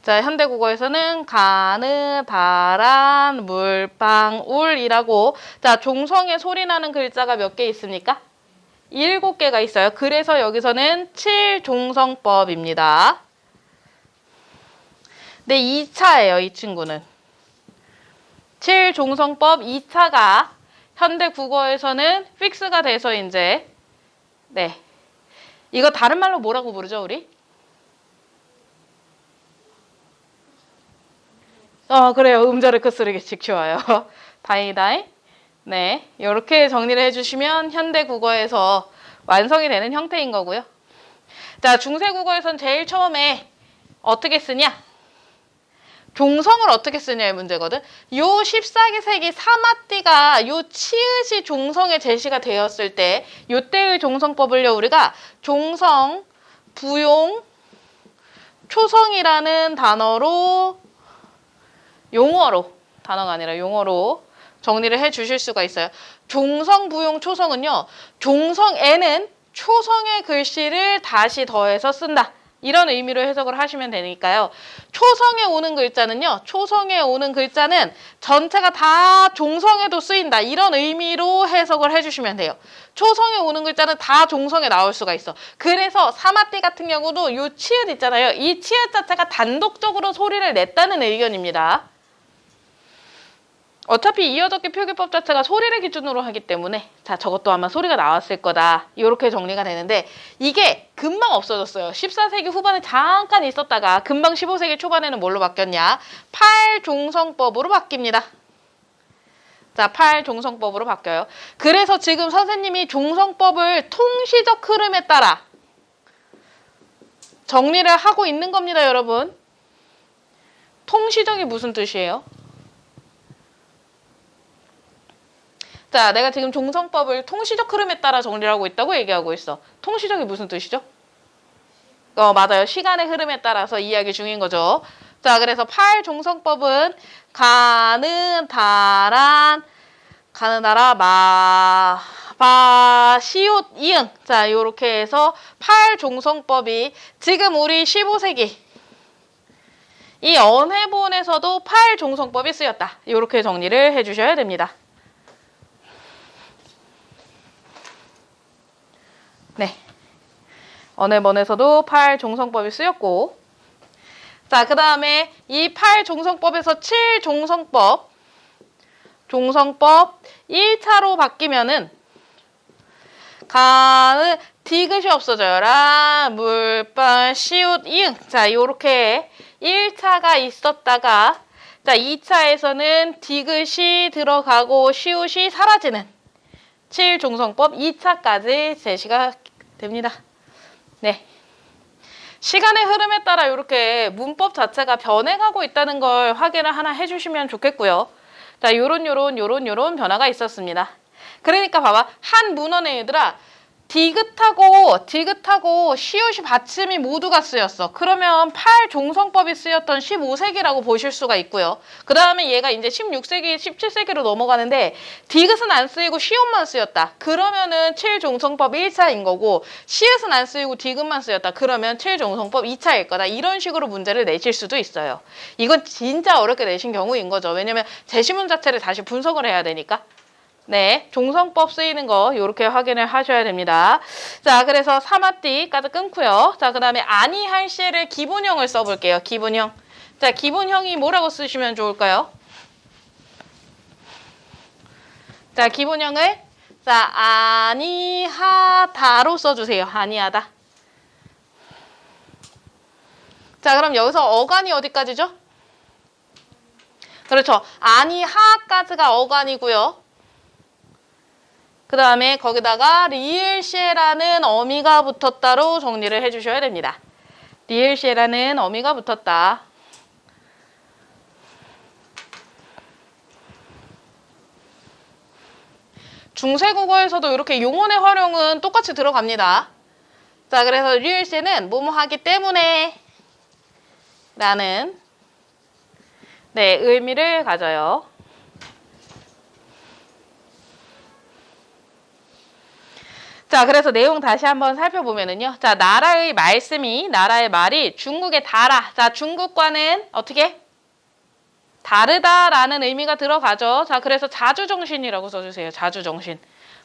자, 현대국어에서는 가느, 바란, 물, 빵, 울이라고 자, 종성의 소리 나는 글자가 몇 개 있습니까? 7개가 있어요. 그래서 여기서는 7종성법입니다. 네, 2차예요, 이 친구는. 7종성법 2차가 현대 국어에서는 픽스가 돼서 이제 네. 이거 다른 말로 뭐라고 부르죠, 우리? 그래요. 음절의 끝소리가 좋아요. 다이다이. 네. 이렇게 정리를 해주시면 현대 국어에서 완성이 되는 형태인 거고요. 자, 중세 국어에선 제일 처음에 어떻게 쓰냐? 종성을 어떻게 쓰냐의 문제거든. 요 14세기 사마띠가 요 치읓이 종성에 제시가 되었을 때 요때의 종성법을요 우리가 종성, 부용, 초성이라는 단어로 단어가 아니라 용어로 정리를 해 주실 수가 있어요. 종성, 부용, 초성은요. 종성에는 초성의 글씨를 다시 더해서 쓴다. 이런 의미로 해석을 하시면 되니까요. 초성에 오는 글자는요. 초성에 오는 글자는 전체가 다 종성에도 쓰인다. 이런 의미로 해석을 해주시면 돼요. 초성에 오는 글자는 다 종성에 나올 수가 있어. 그래서 사마띠 같은 경우도 이 치읓 있잖아요. 이 치읓 자체가 단독적으로 소리를 냈다는 의견입니다. 어차피 이어적기 표기법 자체가 소리를 기준으로 하기 때문에 자 저것도 아마 소리가 나왔을 거다. 이렇게 정리가 되는데 이게 금방 없어졌어요. 14세기 후반에 잠깐 있었다가 금방 15세기 초반에는 뭘로 바뀌었냐? 8종성법으로 바뀝니다. 자, 8종성법으로 바뀌어요. 그래서 지금 선생님이 종성법을 통시적 흐름에 따라 정리를 하고 있는 겁니다, 여러분. 통시적이 무슨 뜻이에요? 자, 내가 지금 종성법을 통시적 흐름에 따라 정리를 하고 있다고 얘기하고 있어. 통시적이 무슨 뜻이죠? 맞아요. 시간의 흐름에 따라서 이야기 중인 거죠. 자, 그래서 8종성법은 가는, 다란, 가는, 나라, 바, 시옷, 이응. 자, 요렇게 해서 8종성법이 지금 우리 15세기 이 언해본에서도 8종성법이 쓰였다. 요렇게 정리를 해주셔야 됩니다. 네. 언해본에서도 8종성법이 쓰였고 자, 그 다음에 이 8종성법에서 7종성법 종성법 1차로 바뀌면은 가는 디귿이 없어져요. 라, 물, 빵, 시옷, 이응. 자, 요렇게 1차가 있었다가 자, 2차에서는 디귿이 들어가고 시옷이 사라지는 7종성법 2차까지 제시가 됩니다. 네. 시간의 흐름에 따라 이렇게 문법 자체가 변해가고 있다는 걸 확인을 하나 해주시면 좋겠고요. 자, 요런 변화가 있었습니다. 그러니까 봐봐. 한 문헌에 얘들아 디귿하고 시옷이 받침이 모두가 쓰였어. 그러면 8종성법이 쓰였던 15세기라고 보실 수가 있고요. 그 다음에 얘가 이제 16세기, 17세기로 넘어가는데 디귿은 안 쓰이고 시옷만 쓰였다. 그러면은 7종성법 1차인 거고 시옷은 안 쓰이고 디귿만 쓰였다. 그러면 7종성법 2차일 거다. 이런 식으로 문제를 내실 수도 있어요. 이건 진짜 어렵게 내신 경우인 거죠. 왜냐면 제시문 자체를 다시 분석을 해야 되니까. 네, 종성법 쓰이는 거 이렇게 확인을 하셔야 됩니다. 자, 그래서 3화띠까지 끊고요. 자, 그 다음에 아니할 시를 기본형을 써볼게요. 기본형. 자, 기본형이 뭐라고 쓰시면 좋을까요? 자, 기본형을 자, 아니하다로 써주세요. 아니하다. 자, 그럼 여기서 어간이 어디까지죠? 그렇죠. 아니하까지가 어간이고요. 그 다음에 거기다가 리을시에라는 어미가 붙었다로 정리를 해주셔야 됩니다. 리을시에라는 어미가 붙었다. 중세국어에서도 이렇게 용언의 활용은 똑같이 들어갑니다. 자, 그래서 리을시에는 뭐뭐 하기 때문에 라는 네, 의미를 가져요. 자, 그래서 내용 다시 한번 살펴보면은요. 자, 나라의 말이 중국의 다라. 자, 중국과는 어떻게? 다르다라는 의미가 들어가죠. 자, 그래서 자주정신이라고 써주세요. 자주정신.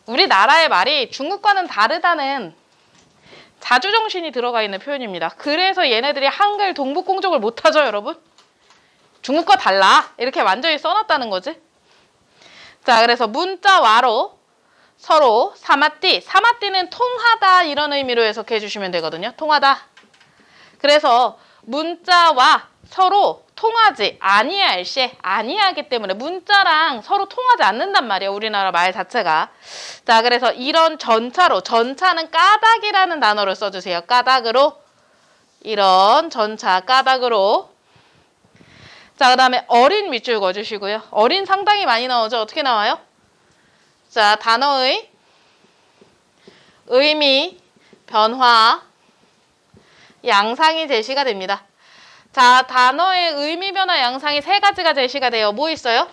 우리나라의 말이 중국과는 다르다는 자주정신이 들어가 있는 표현입니다. 그래서 얘네들이 한글 동북공족을 못하죠, 여러분? 중국과 달라. 이렇게 완전히 써놨다는 거지. 자, 그래서 문자와로 서로 사마띠는 통하다 이런 의미로 해석해 주시면 되거든요. 통하다. 그래서 문자와 서로 통하지 아니할 시 아니하기 때문에 문자랑 서로 통하지 않는단 말이에요. 우리나라 말 자체가. 자, 그래서 이런 전차는 까닭이라는 단어를 써주세요. 까닭으로. 이런 전차 까닭으로. 자, 그 다음에 어린 밑줄 그어주시고요. 어린 상당히 많이 나오죠. 어떻게 나와요? 자, 단어의 의미, 변화, 양상이 제시가 됩니다. 자, 단어의 의미, 변화, 양상이 세 가지가 제시가 돼요. 뭐 있어요?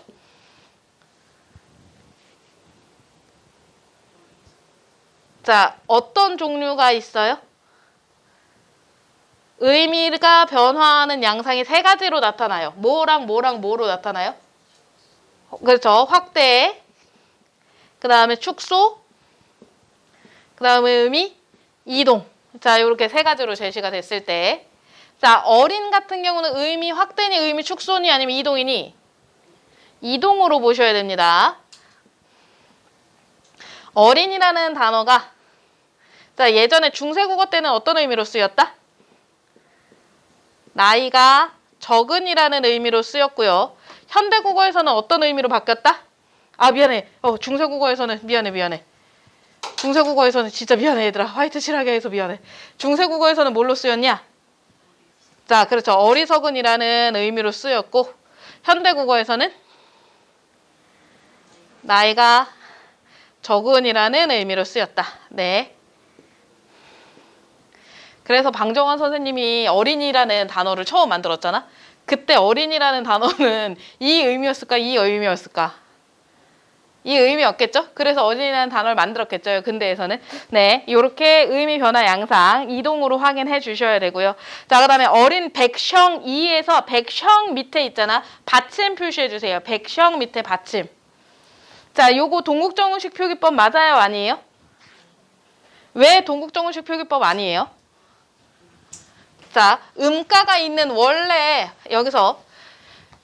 자, 어떤 종류가 있어요? 의미가 변화하는 양상이 세 가지로 나타나요. 뭐랑 뭐로 나타나요? 그렇죠. 확대, 그 다음에 축소, 그 다음에 의미, 이동. 자, 이렇게 세 가지로 제시가 됐을 때. 자, 어린 같은 경우는 의미 확대니 의미 축소니 아니면 이동이니? 이동으로 보셔야 됩니다. 어린이라는 단어가 자, 예전에 중세국어 때는 어떤 의미로 쓰였다? 나이가 적은이라는 의미로 쓰였고요. 현대국어에서는 어떤 의미로 바뀌었다? 아, 미안해. 중세국어에서는 미안해. 중세국어에서는 진짜 미안해, 얘들아. 화이트 칠하게 해서 미안해. 중세국어에서는 뭘로 쓰였냐? 자, 그렇죠. 어리석은이라는 의미로 쓰였고 현대국어에서는 나이가 적은이라는 의미로 쓰였다. 네. 그래서 방정환 선생님이 어린이라는 단어를 처음 만들었잖아. 그때 어린이라는 단어는 이 의미였을까? 이 의미였을까? 이 의미였겠죠? 그래서 어린이라는 단어를 만들었겠죠. 근대에서는. 네, 이렇게 의미 변화 양상 이동으로 확인해 주셔야 되고요. 자, 그 다음에 어린 백형 2에서 백형 밑에 있잖아. 받침 표시해 주세요. 백형 밑에 받침. 자, 요거 동국정음식 표기법 맞아요? 아니에요? 왜 동국정음식 표기법 아니에요? 자, 음가가 있는 원래 여기서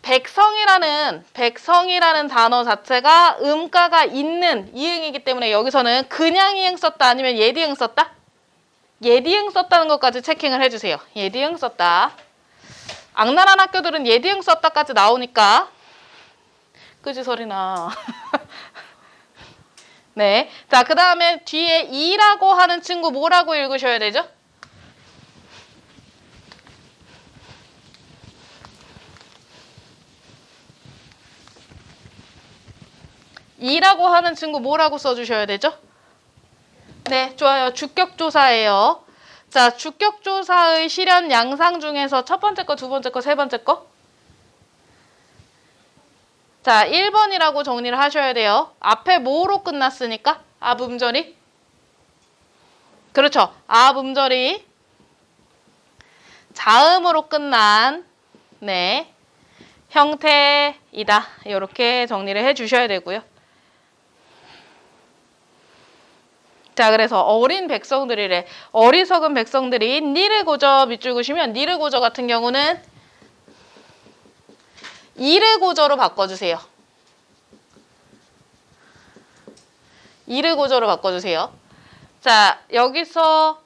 백성이라는 단어 자체가 음가가 있는 이응이기 때문에 여기서는 그냥 이응 썼다 아니면 예디응 썼다? 예디응 썼다는 것까지 체킹을 해주세요. 예디응 썼다. 악랄한 학교들은 예디응 썼다까지 나오니까 그지 소리나. 네. 자, 그 다음에 뒤에 이라고 하는 친구 뭐라고 읽으셔야 되죠? 이라고 하는 친구 뭐라고 써주셔야 되죠? 네, 좋아요. 주격조사예요. 자, 주격조사의 실현 양상 중에서 첫 번째 거, 두 번째 거, 세 번째 거. 자, 1번이라고 정리를 하셔야 돼요. 앞에 뭐로 끝났으니까? 앞음절이. 그렇죠. 앞음절이 자음으로 끝난 네 형태이다. 이렇게 정리를 해주셔야 되고요. 자, 그래서 어린 백성들이래. 어리석은 백성들이 니르고저 밑줄 그시면 니르고저 같은 경우는 이르고저로 바꿔주세요. 이르고저로 바꿔주세요. 자, 여기서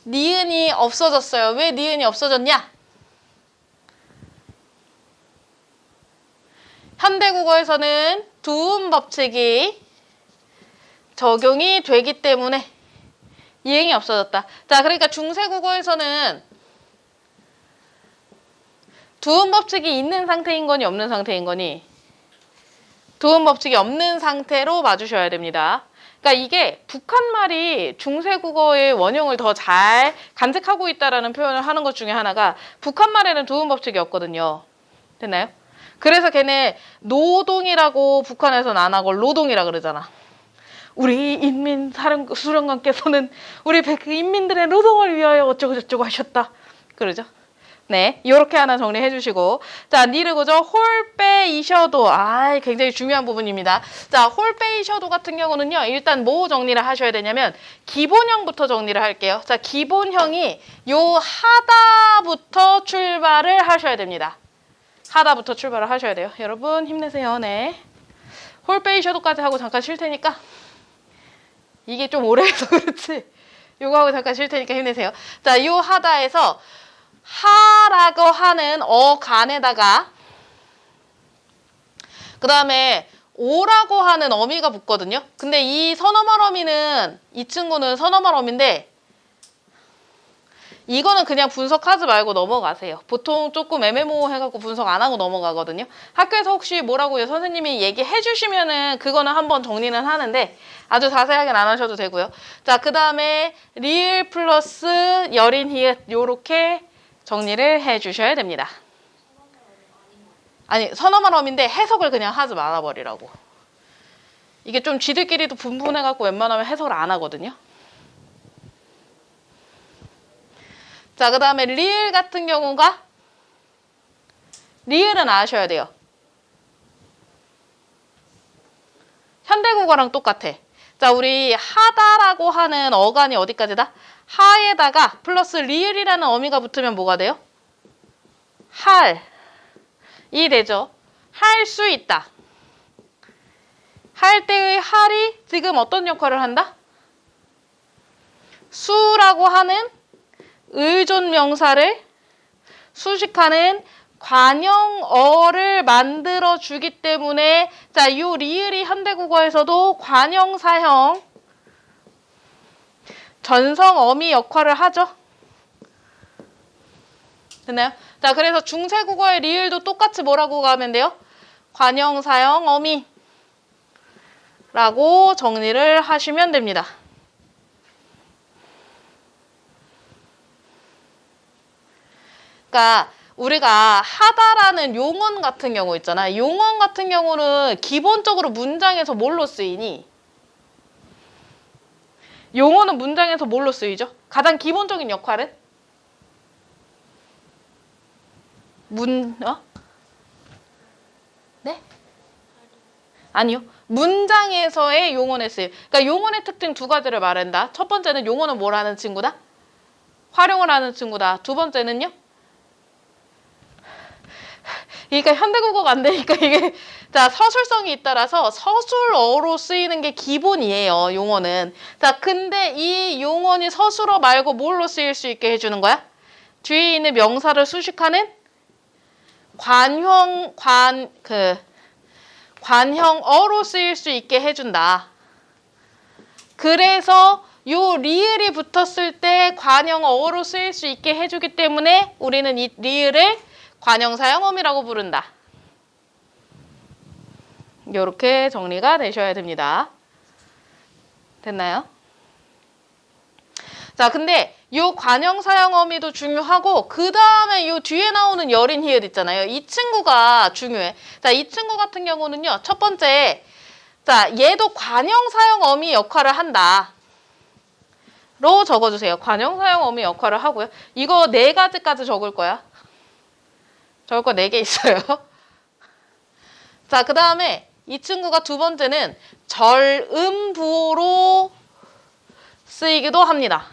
니은이 없어졌어요. 왜 니은이 없어졌냐? 현대국어에서는 두음 법칙이 적용이 되기 때문에 이응이 없어졌다. 자, 그러니까 중세국어에서는 두음 법칙이 있는 상태인 거니 없는 상태인 거니? 두음 법칙이 없는 상태로 봐주셔야 됩니다. 그러니까 이게 북한말이 중세국어의 원형을 더 잘 간직하고 있다라는 표현을 하는 것 중에 하나가 북한말에는 두음 법칙이 없거든요. 됐나요? 그래서 걔네 노동이라고 북한에서는 안 하고 노동이라 그러잖아. 우리 인민 수령관께서는 우리 인민들의 노동을 위하여 어쩌고저쩌고 하셨다. 그러죠? 네, 이렇게 하나 정리해 주시고. 자, 니르고저 홀빼이셔도. 굉장히 중요한 부분입니다. 자, 홀빼이셔도 같은 경우는요. 일단 뭐 정리를 하셔야 되냐면 기본형부터 정리를 할게요. 자, 기본형이 요 하다부터 출발을 하셔야 됩니다. 하다부터 출발을 하셔야 돼요. 여러분 힘내세요. 네. 홀빼이셔도까지 하고 잠깐 쉴 테니까. 이게 좀 오래 해서 그렇지. 요거 하고 잠깐 쉴 테니까 힘내세요. 자, 요 하다에서 하라고 하는 어간에다가 그 다음에 오라고 하는 어미가 붙거든요. 근데 이 선어말 어미는 이 친구는 선어말 어미인데 이거는 그냥 분석하지 말고 넘어가세요. 보통 조금 애매모호해갖고 분석 안 하고 넘어가거든요. 학교에서 혹시 뭐라고요? 선생님이 얘기해 주시면은 그거는 한번 정리는 하는데 아주 자세하게는 안 하셔도 되고요. 자, 그 다음에 리을 플러스 여린 히읗 요렇게 정리를 해 주셔야 됩니다. 아니, 선어말 어미인데 해석을 그냥 하지 말아버리라고. 이게 좀 쥐들끼리도 분분해갖고 웬만하면 해석을 안 하거든요. 자, 그 다음에 리을 같은 경우가 리을은 아셔야 돼요. 현대국어랑 똑같아. 자, 우리 하다라고 하는 어간이 어디까지다? 하에다가 플러스 리을이라는 어미가 붙으면 뭐가 돼요? 할이 되죠. 할 수 있다. 할 때의 할이 지금 어떤 역할을 한다? 수라고 하는 의존 명사를 수식하는 관형어를 만들어 주기 때문에 자, 이 리을이 현대국어에서도 관형사형 전성어미 역할을 하죠. 됐나요? 자, 그래서 중세국어의 리을도 똑같이 뭐라고 가면 돼요? 관형사형 어미 라고 정리를 하시면 됩니다. 그러니까 우리가 하다라는 용언 같은 경우 있잖아. 용언 같은 경우는 기본적으로 문장에서 뭘로 쓰이니? 용언은 문장에서 뭘로 쓰이죠? 가장 기본적인 역할은? 네? 아니요. 문장에서의 용언에 쓰임. 그러니까 용언의 특징 두 가지를 말한다. 첫 번째는 용언은 뭘 하는 친구다? 활용을 하는 친구다. 두 번째는요? 그러니까 현대국어가 안 되니까 이게 자, 서술성이 잇따라서 서술어로 쓰이는 게 기본이에요. 용어는. 자, 근데 이 용어는 서술어 말고 뭘로 쓰일 수 있게 해주는 거야? 뒤에 있는 명사를 수식하는 관형어로 쓰일 수 있게 해준다. 그래서 요 리을이 붙었을 때 관형어로 쓰일 수 있게 해주기 때문에 우리는 이 리을을 관형사형어미라고 부른다. 이렇게 정리가 되셔야 됩니다. 됐나요? 자, 근데 요 관형사형어미도 중요하고 그 다음에 요 뒤에 나오는 여린 히읗 있잖아요. 이 친구가 중요해. 자, 이 친구 같은 경우는요. 첫 번째, 자, 얘도 관형사형어미 역할을 한다. 로 적어주세요. 관형사형어미 역할을 하고요. 이거 4가지까지 적을 거야. 적을 거 4개 있어요. 자, 그 다음에 이 친구가 두 번째는 절음부호로 쓰이기도 합니다.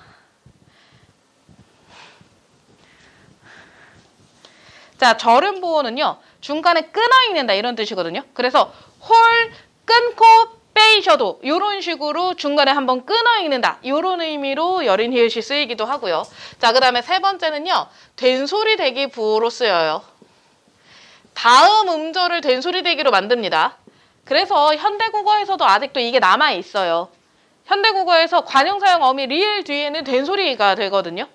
자, 절음부호는요. 중간에 끊어 읽는다 이런 뜻이거든요. 그래서 홀 끊고 빼이셔도 이런 식으로 중간에 한번 끊어 읽는다. 이런 의미로 여린 히읗이 쓰이기도 하고요. 자, 그 다음에 세 번째는요. 된소리 대기 부호로 쓰여요. 다음 음절을 된소리 대기로 만듭니다. 그래서 현대국어에서도 아직도 이게 남아있어요. 현대국어에서 관형사형 어미 리을 뒤에는 된소리가 되거든요.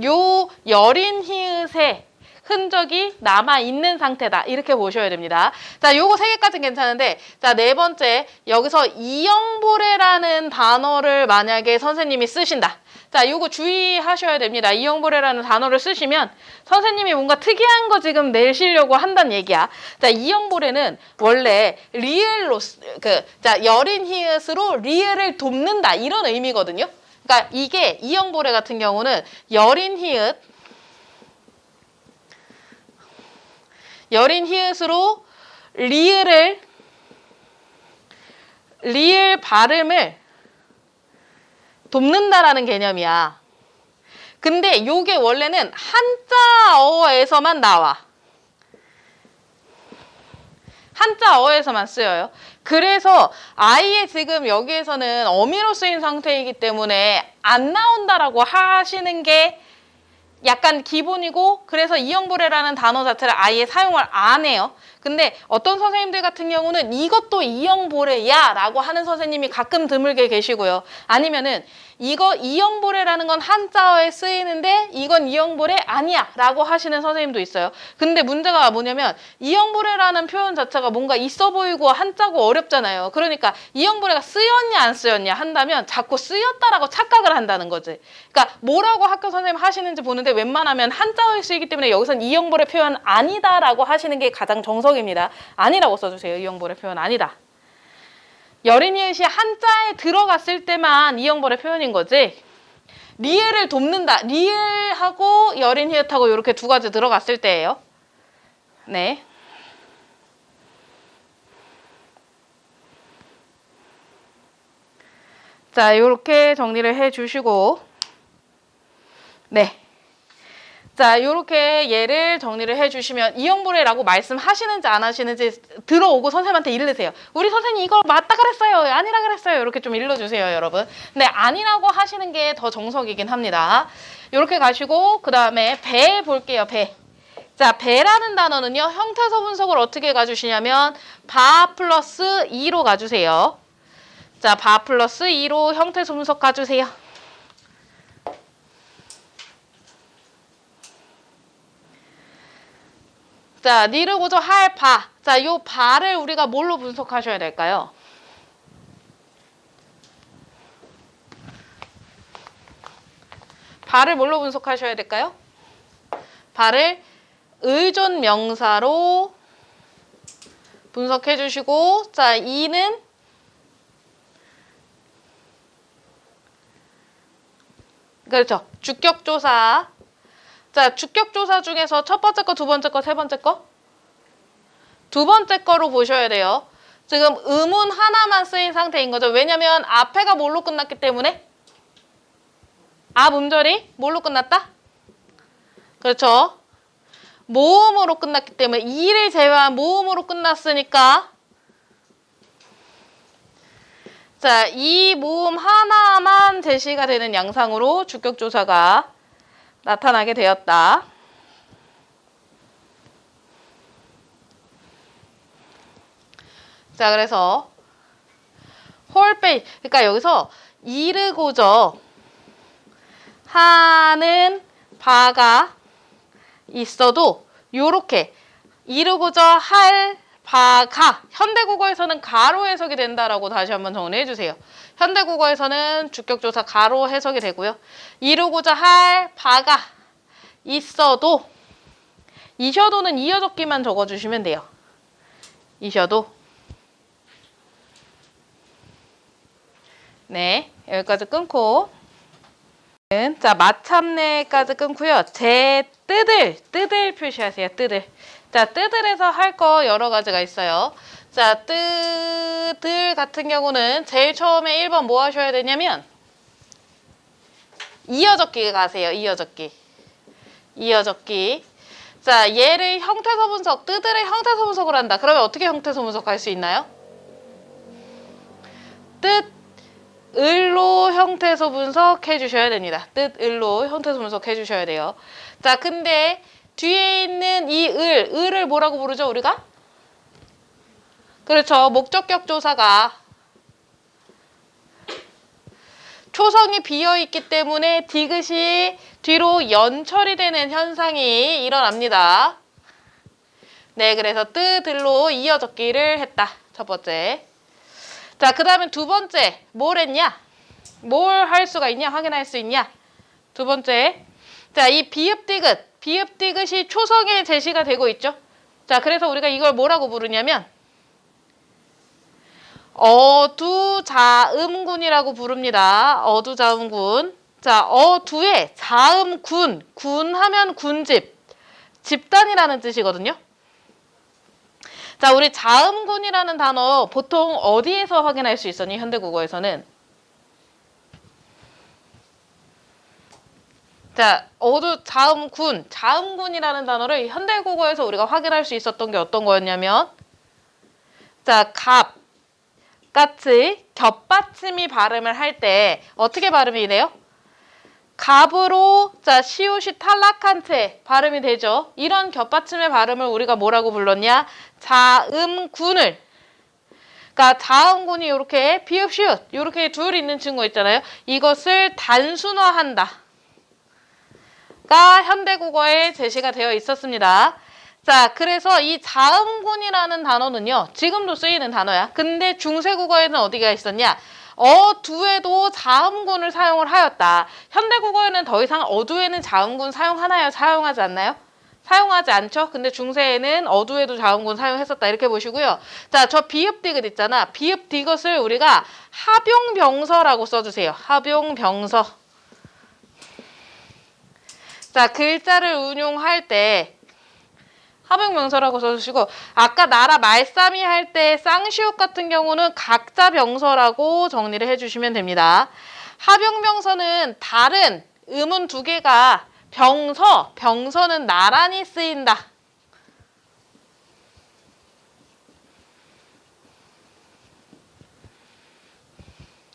요 여린 히읗의 흔적이 남아있는 상태다. 이렇게 보셔야 됩니다. 자, 요거 3개까지는 괜찮은데, 자, 4번째, 여기서 이영보레라는 단어를 만약에 선생님이 쓰신다. 자, 요거 주의하셔야 됩니다. 이영보레라는 단어를 쓰시면 선생님이 뭔가 특이한 거 지금 내시려고 한다는 얘기야. 자, 이영보레는 원래 리을로, 자, 여린 히읗으로 리을을 돕는다. 이런 의미거든요. 그러니까 이게 이영보레 같은 경우는 여린 히읗으로 리을 발음을 돕는다라는 개념이야. 근데 요게 원래는 한자어에서만 나와. 한자어에서만 쓰여요. 그래서 아예 지금 여기에서는 어미로 쓰인 상태이기 때문에 안 나온다라고 하시는 게 약간 기본이고, 그래서 이영보레라는 단어 자체를 아예 사용을 안 해요. 근데 어떤 선생님들 같은 경우는 이것도 이영보레야 라고 하는 선생님이 가끔 드물게 계시고요. 아니면은 이거 이영보레라는 건 한자어에 쓰이는데 이건 이영보레 아니야 라고 하시는 선생님도 있어요. 근데 문제가 뭐냐면 이영보레라는 표현 자체가 뭔가 있어 보이고 한자고 어렵잖아요. 그러니까 이영보레가 쓰였냐 안 쓰였냐 한다면 자꾸 쓰였다라고 착각을 한다는 거지. 그러니까 뭐라고 학교 선생님 하시는지 보는데 웬만하면 한자어에 쓰이기 때문에 여기선 이영보레 표현 아니다라고 하시는 게 가장 정석입니다. 아니라고 써주세요. 이영보레 표현 아니다. 여린 히읗이 한자에 들어갔을 때만 이영보레 표현인 거지. 리을을 돕는다. 리을하고 여린 히읗하고 이렇게 두 가지 들어갔을 때예요. 네. 자, 이렇게 정리를 해주시고, 네. 자, 이렇게 얘를 정리를 해주시면 이영보레라고 말씀하시는지 안 하시는지 들어오고 선생님한테 일르세요. 우리 선생님 이거 맞다 그랬어요. 아니라 그랬어요. 이렇게 좀 일러주세요, 여러분. 근데 아니라고 하시는 게 더 정석이긴 합니다. 이렇게 가시고 그 다음에 배 볼게요. 배. 자, 배라는 단어는요. 형태소 분석을 어떻게 가주시냐면 바 플러스 2로 가주세요. 자, 바 플러스 2로 형태소 분석 가주세요. 자, 니를 고조 할 바. 자, 요 바를 우리가 뭘로 분석하셔야 될까요? 바를 뭘로 분석하셔야 될까요? 바를 의존 명사로 분석해 주시고, 자, 이는 그렇죠. 주격조사. 자, 주격조사 중에서 첫 번째 거, 두 번째 거, 세 번째 거? 두 번째 거로 보셔야 돼요. 지금 의문 하나만 쓰인 상태인 거죠. 왜냐면 앞에가 뭘로 끝났기 때문에 앞 음절이 뭘로 끝났다? 그렇죠. 모음으로 끝났기 때문에 이를 제외한 모음으로 끝났으니까 자, 이 모음 하나만 제시가 되는 양상으로 주격조사가 나타나게 되었다. 자, 그래서 홀빼 그러니까 여기서 이르고저 하는 바가 있어도 요렇게 이르고저 할 바가 현대국어에서는 가로 해석이 된다라고 다시 한번 정리해 주세요. 현대국어에서는 주격조사 가로 해석이 되고요. 이루고자 할 바가 있어도 이셔도는 이어적기만 적어주시면 돼요. 이셔도. 네, 여기까지 끊고 자, 마참내까지 끊고요. 제 뜻을 표시하세요. 뜻을. 자, 뜻을에서 할 거 여러 가지가 있어요. 자, 뜻을 같은 경우는 제일 처음에 1번 뭐 하셔야 되냐면 이어적기 가세요. 이어적기. 자, 얘를 형태소 분석, 뜻을의 형태소 분석을 한다. 그러면 어떻게 형태소 분석할 수 있나요? 뜻을로 형태소 분석해 주셔야 됩니다. 뜻을로 형태소 분석해 주셔야 돼요. 자, 근데 뒤에 있는 이 을을 뭐라고 부르죠, 우리가? 그렇죠. 목적격 조사가 초성이 비어있기 때문에 디귿이 뒤로 연철이 되는 현상이 일어납니다. 네, 그래서 뜻을로 이어적기를 했다. 첫 번째. 자, 그 다음에 두 번째. 뭘 했냐? 뭘 할 수가 있냐? 확인할 수 있냐? 두 번째. 자, 이 비읍디귿이 초성에 제시가 되고 있죠. 자, 그래서 우리가 이걸 뭐라고 부르냐면 어두자음군이라고 부릅니다. 어두자음군. 자, 어두의 자음군. 군하면 군집. 집단이라는 뜻이거든요. 자, 우리 자음군이라는 단어 보통 어디에서 확인할 수 있었니? 현대국어에서는. 자, 자음군이라는 단어를 현대국어에서 우리가 확인할 수 있었던 게 어떤 거였냐면 자, 같이 겹받침이 발음을 할 때 어떻게 발음이 돼요? 갑으로 자 시옷이 탈락한 채 발음이 되죠. 이런 겹받침의 발음을 우리가 뭐라고 불렀냐? 자음군을. 그러니까 자음군이 이렇게 비읍 시옷 이렇게 둘 있는 친구 있잖아요. 이것을 단순화한다. 가 현대국어에 제시가 되어 있었습니다. 자, 그래서 이 자음군이라는 단어는요. 지금도 쓰이는 단어야. 근데 중세국어에는 어디가 있었냐? 어두에도 자음군을 사용을 하였다. 현대국어에는 더 이상 어두에는 자음군 사용하나요? 사용하지 않나요? 사용하지 않죠? 근데 중세에는 어두에도 자음군 사용했었다. 이렇게 보시고요. 자, 저 비읍디귿 있잖아. 비읍디귿을 우리가 합용병서라고 써주세요. 합용병서. 자, 글자를 운용할 때 합용명서라고 써주시고 아까 나라 말싸미 할 때 쌍시옷 같은 경우는 각자 병서라고 정리를 해주시면 됩니다. 합용명서는 다른 음운 두 개가 병서는 나란히 쓰인다.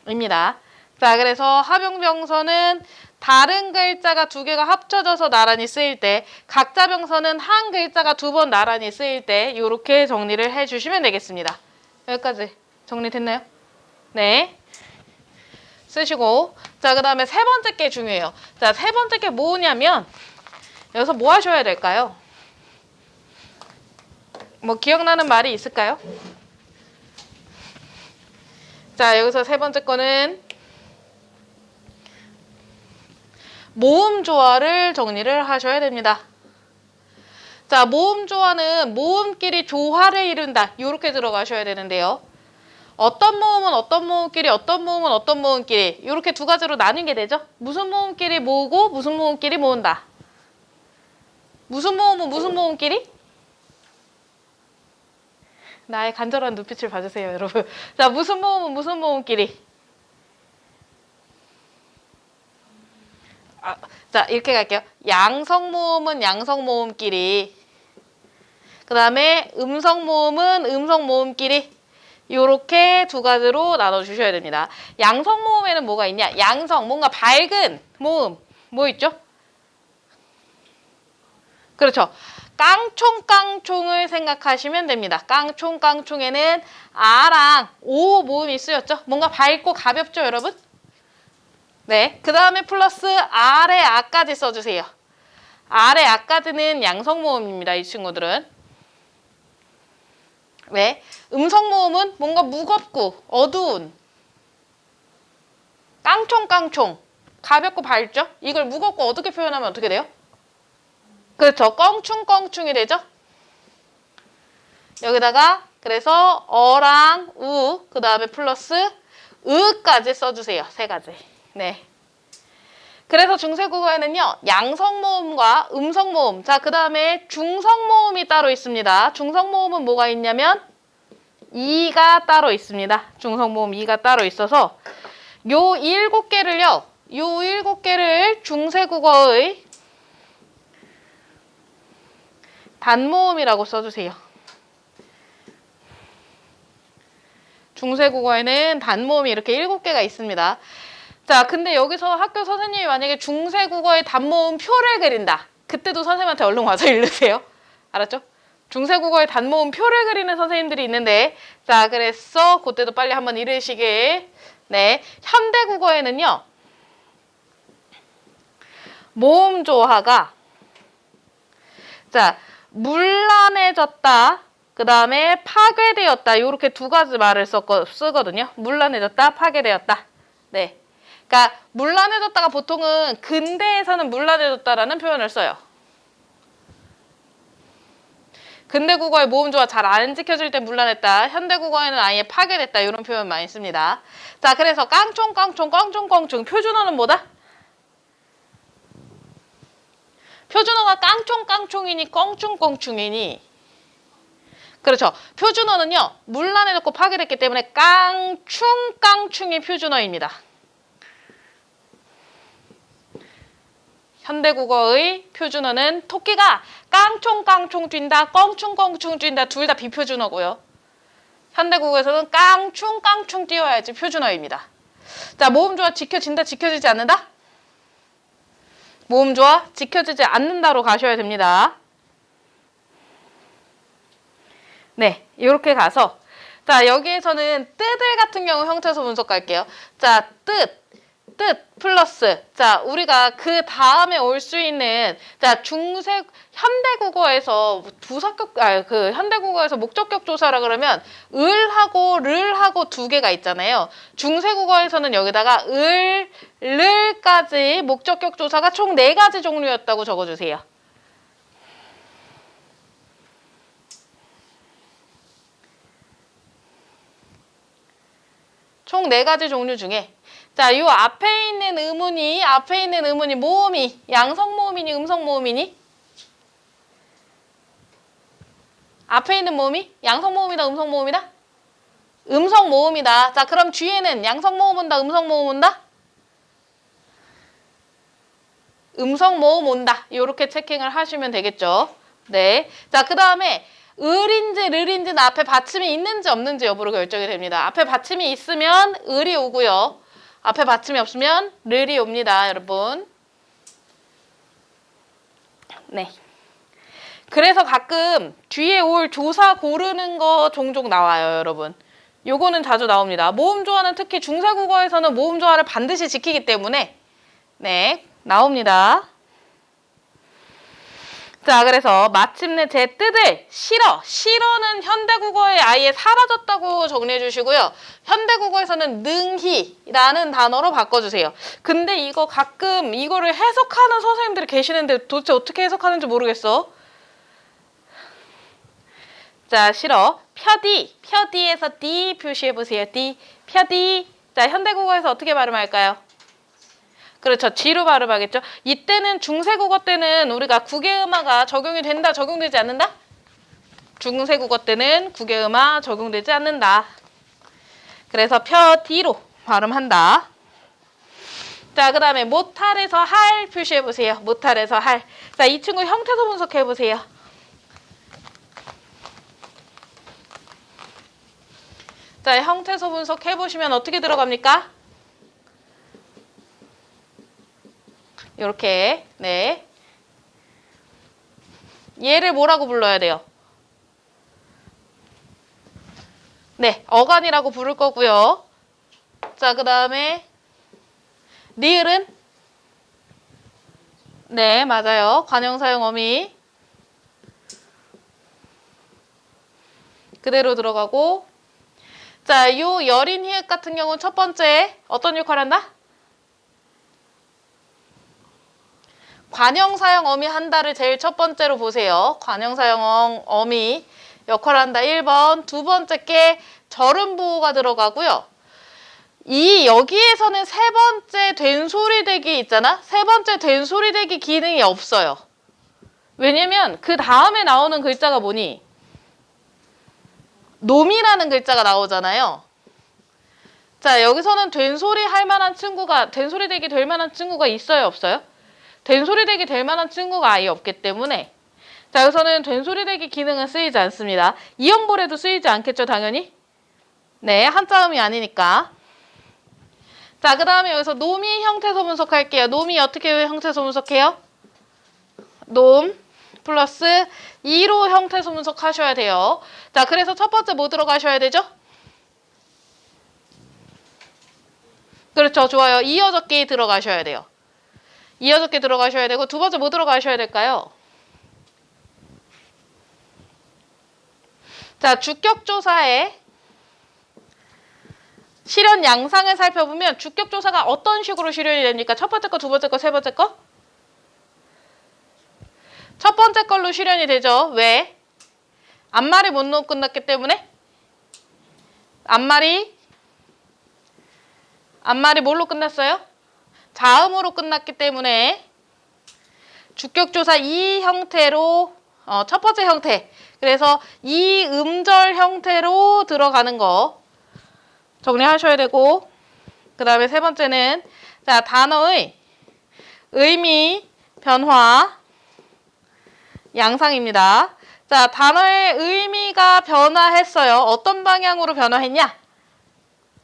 입니다. 자, 그래서 합용병서는 다른 글자가 두 개가 합쳐져서 나란히 쓰일 때, 각자 병서는 한 글자가 두 번 나란히 쓰일 때 이렇게 정리를 해주시면 되겠습니다. 여기까지 정리됐나요? 네. 쓰시고 자, 그 다음에 세 번째 게 중요해요. 자, 세 번째 게 뭐냐면 여기서 뭐 하셔야 될까요? 뭐 기억나는 말이 있을까요? 자, 여기서 세 번째 거는 모음조화를 정리를 하셔야 됩니다. 자, 모음조화는 모음끼리 조화를 이룬다. 이렇게 들어가셔야 되는데요. 어떤 모음은 어떤 모음끼리, 어떤 모음은 어떤 모음끼리 이렇게 두 가지로 나뉘게 되죠. 무슨 모음끼리 모으고 무슨 모음끼리 모은다. 무슨 모음은 무슨 모음끼리? 나의 간절한 눈빛을 봐주세요, 여러분. 자, 무슨 모음은 무슨 모음끼리? 자, 이렇게 갈게요. 양성모음은 양성모음끼리, 그 다음에 음성모음은 음성모음끼리 이렇게 두 가지로 나눠주셔야 됩니다. 양성모음에는 뭐가 있냐? 양성, 뭔가 밝은 모음 뭐 있죠? 그렇죠. 깡총깡총을 생각하시면 됩니다. 깡총깡총에는 아랑 오 모음이 쓰였죠. 뭔가 밝고 가볍죠, 여러분? 네, 그 다음에 플러스 아래 아까지 써주세요. 아래 아까지는 양성 모음입니다. 이 친구들은. 네, 음성 모음은 뭔가 무겁고 어두운 깡총깡총 가볍고 밝죠? 이걸 무겁고 어둡게 표현하면 어떻게 돼요? 그렇죠. 껑충껑충이 되죠? 여기다가 그래서 어랑 우, 그 다음에 플러스 으까지 써주세요. 세 가지. 네. 그래서 중세국어에는요. 양성모음과 음성모음, 자, 그 다음에 중성모음이 따로 있습니다. 중성모음은 뭐가 있냐면 이가 따로 있습니다. 중성모음 이가 따로 있어서 요 7개를요. 요 7개를 중세국어의 단모음이라고 써주세요. 중세국어에는 단모음이 이렇게 7개가 있습니다. 자, 근데 여기서 학교 선생님이 만약에 중세국어의 단모음 표를 그린다. 그때도 선생님한테 얼른 와서 읽으세요. 알았죠? 중세국어의 단모음 표를 그리는 선생님들이 있는데, 자, 그래서 그때도 빨리 한번 읽으시게. 네, 현대국어에는요. 모음 조화가 자, 문란해졌다. 그 다음에 파괴되었다. 이렇게 두 가지 말을 쓰거든요. 문란해졌다, 파괴되었다. 네. 그러니까 문란해졌다가 보통은 근대에서는 문란해졌다라는 표현을 써요. 근대 국어의 모음 조화 잘 안 지켜질 때 문란했다. 현대 국어에는 아예 파괴됐다. 이런 표현 많이 씁니다. 자, 그래서 깡총깡총, 껑충껑충. 표준어는 뭐다? 표준어가 깡총깡총이니 껑충껑충이니? 그렇죠. 표준어는요. 문란해졌고 파괴됐기 때문에 깡충깡충이 표준어입니다. 현대국어의 표준어는 토끼가 깡총깡총 뛴다, 껑충껑충 뛴다. 둘 다 비표준어고요. 현대국어에서는 깡충깡충 뛰어야지 표준어입니다. 자, 모음 조화 지켜진다, 지켜지지 않는다? 모음 조화 지켜지지 않는다로 가셔야 됩니다. 네, 이렇게 가서 자, 여기에서는 뜻을 같은 경우 형태소 분석 갈게요. 자, 뜻 플러스 자, 우리가 그 다음에 올 수 있는 자, 현대국어에서 현대국어에서 목적격 조사라 그러면 을하고 르하고 두 개가 있잖아요. 중세국어에서는 여기다가 르까지 목적격 조사가 총 4가지 종류였다고 적어주세요. 총 4가지 종류 중에 자, 요 앞에 있는 의문이 모음이 양성 모음이니 음성 모음이니? 앞에 있는 모음이 양성 모음이다, 음성 모음이다? 음성 모음이다. 자, 그럼 뒤에는 양성 모음 온다, 음성 모음 온다? 음성 모음 온다. 요렇게 체킹을 하시면 되겠죠. 네. 자, 그 다음에 을인지 르인지는 앞에 받침이 있는지 없는지 여부로 결정이 됩니다. 앞에 받침이 있으면 을이 오고요. 앞에 받침이 없으면 르이 옵니다, 여러분. 네. 그래서 가끔 뒤에 올 조사 고르는 거 종종 나와요, 여러분. 요거는 자주 나옵니다. 모음 조화는 특히 중세국어에서는 모음 조화를 반드시 지키기 때문에 네, 나옵니다. 자, 그래서 마침내 제 뜻을 싫어는 현대국어에 아예 사라졌다고 정리해 주시고요. 현대국어에서는 능히라는 단어로 바꿔주세요. 근데 이거 가끔 이거를 해석하는 선생님들이 계시는데 도대체 어떻게 해석하는지 모르겠어. 자, 싫어. 펴디에서 디 표시해보세요. 디, 펴디. 자, 현대국어에서 어떻게 발음할까요? 그렇죠. 지로 발음하겠죠. 이때는 중세국어 때는 우리가 국외음화가 적용이 된다, 적용되지 않는다? 중세국어 때는 국외음화 적용되지 않는다. 그래서 펴디로 발음한다. 자, 그 다음에 못할에서 할 표시해보세요. 못할에서 할. 자, 이 친구 형태소 분석해보세요. 자, 형태소 분석해보시면 어떻게 들어갑니까? 이렇게 네. 얘를 뭐라고 불러야 돼요? 네, 어간이라고 부를 거고요. 자, 그 다음에 리을은? 네, 맞아요. 관형사용 어미. 그대로 들어가고. 자, 요 여린 히읗 같은 경우는 첫 번째 어떤 역할을 한다? 관형사용 어미 한다를 제일 첫 번째로 보세요. 관형사용 어미 역할을 한다 1번. 두 번째 게 절음부호가 들어가고요. 여기에서는 세 번째 된소리대기 있잖아? 세 번째 된소리대기 기능이 없어요. 왜냐면 그 다음에 나오는 글자가 뭐니? 놈이라는 글자가 나오잖아요. 자, 여기서는 된소리 할 만한 친구가, 된소리대기 될 만한 친구가 있어요, 없어요? 된소리대기 될 만한 친구가 아예 없기 때문에. 자, 여기서는 된소리대기 기능은 쓰이지 않습니다. 이형벌에도 쓰이지 않겠죠, 당연히? 네, 한자음이 아니니까. 자, 그 다음에 여기서 놈이 형태소 분석할게요. 놈이 어떻게 형태소 분석해요? 놈 플러스 2로 형태소 분석하셔야 돼요. 자, 그래서 첫 번째 뭐 들어가셔야 되죠? 그렇죠, 좋아요. 이어적기 들어가셔야 돼요. 이어적기 들어가셔야 되고, 두 번째 뭐 들어가셔야 될까요? 자, 주격조사에 실현 양상을 살펴보면 주격조사가 어떤 식으로 실현이 됩니까? 첫 번째 거, 두 번째 거, 세 번째 거? 첫 번째 걸로 실현이 되죠. 왜? 앞말이 못 넣고 끝났기 때문에? 앞말이 뭘로 끝났어요? 자음으로 끝났기 때문에 주격조사 이 형태로 첫 번째 형태. 그래서 이 음절 형태로 들어가는 거 정리하셔야 되고, 그 다음에 세 번째는 자, 단어의 의미 변화 양상입니다. 자, 단어의 의미가 변화했어요. 어떤 방향으로 변화했냐?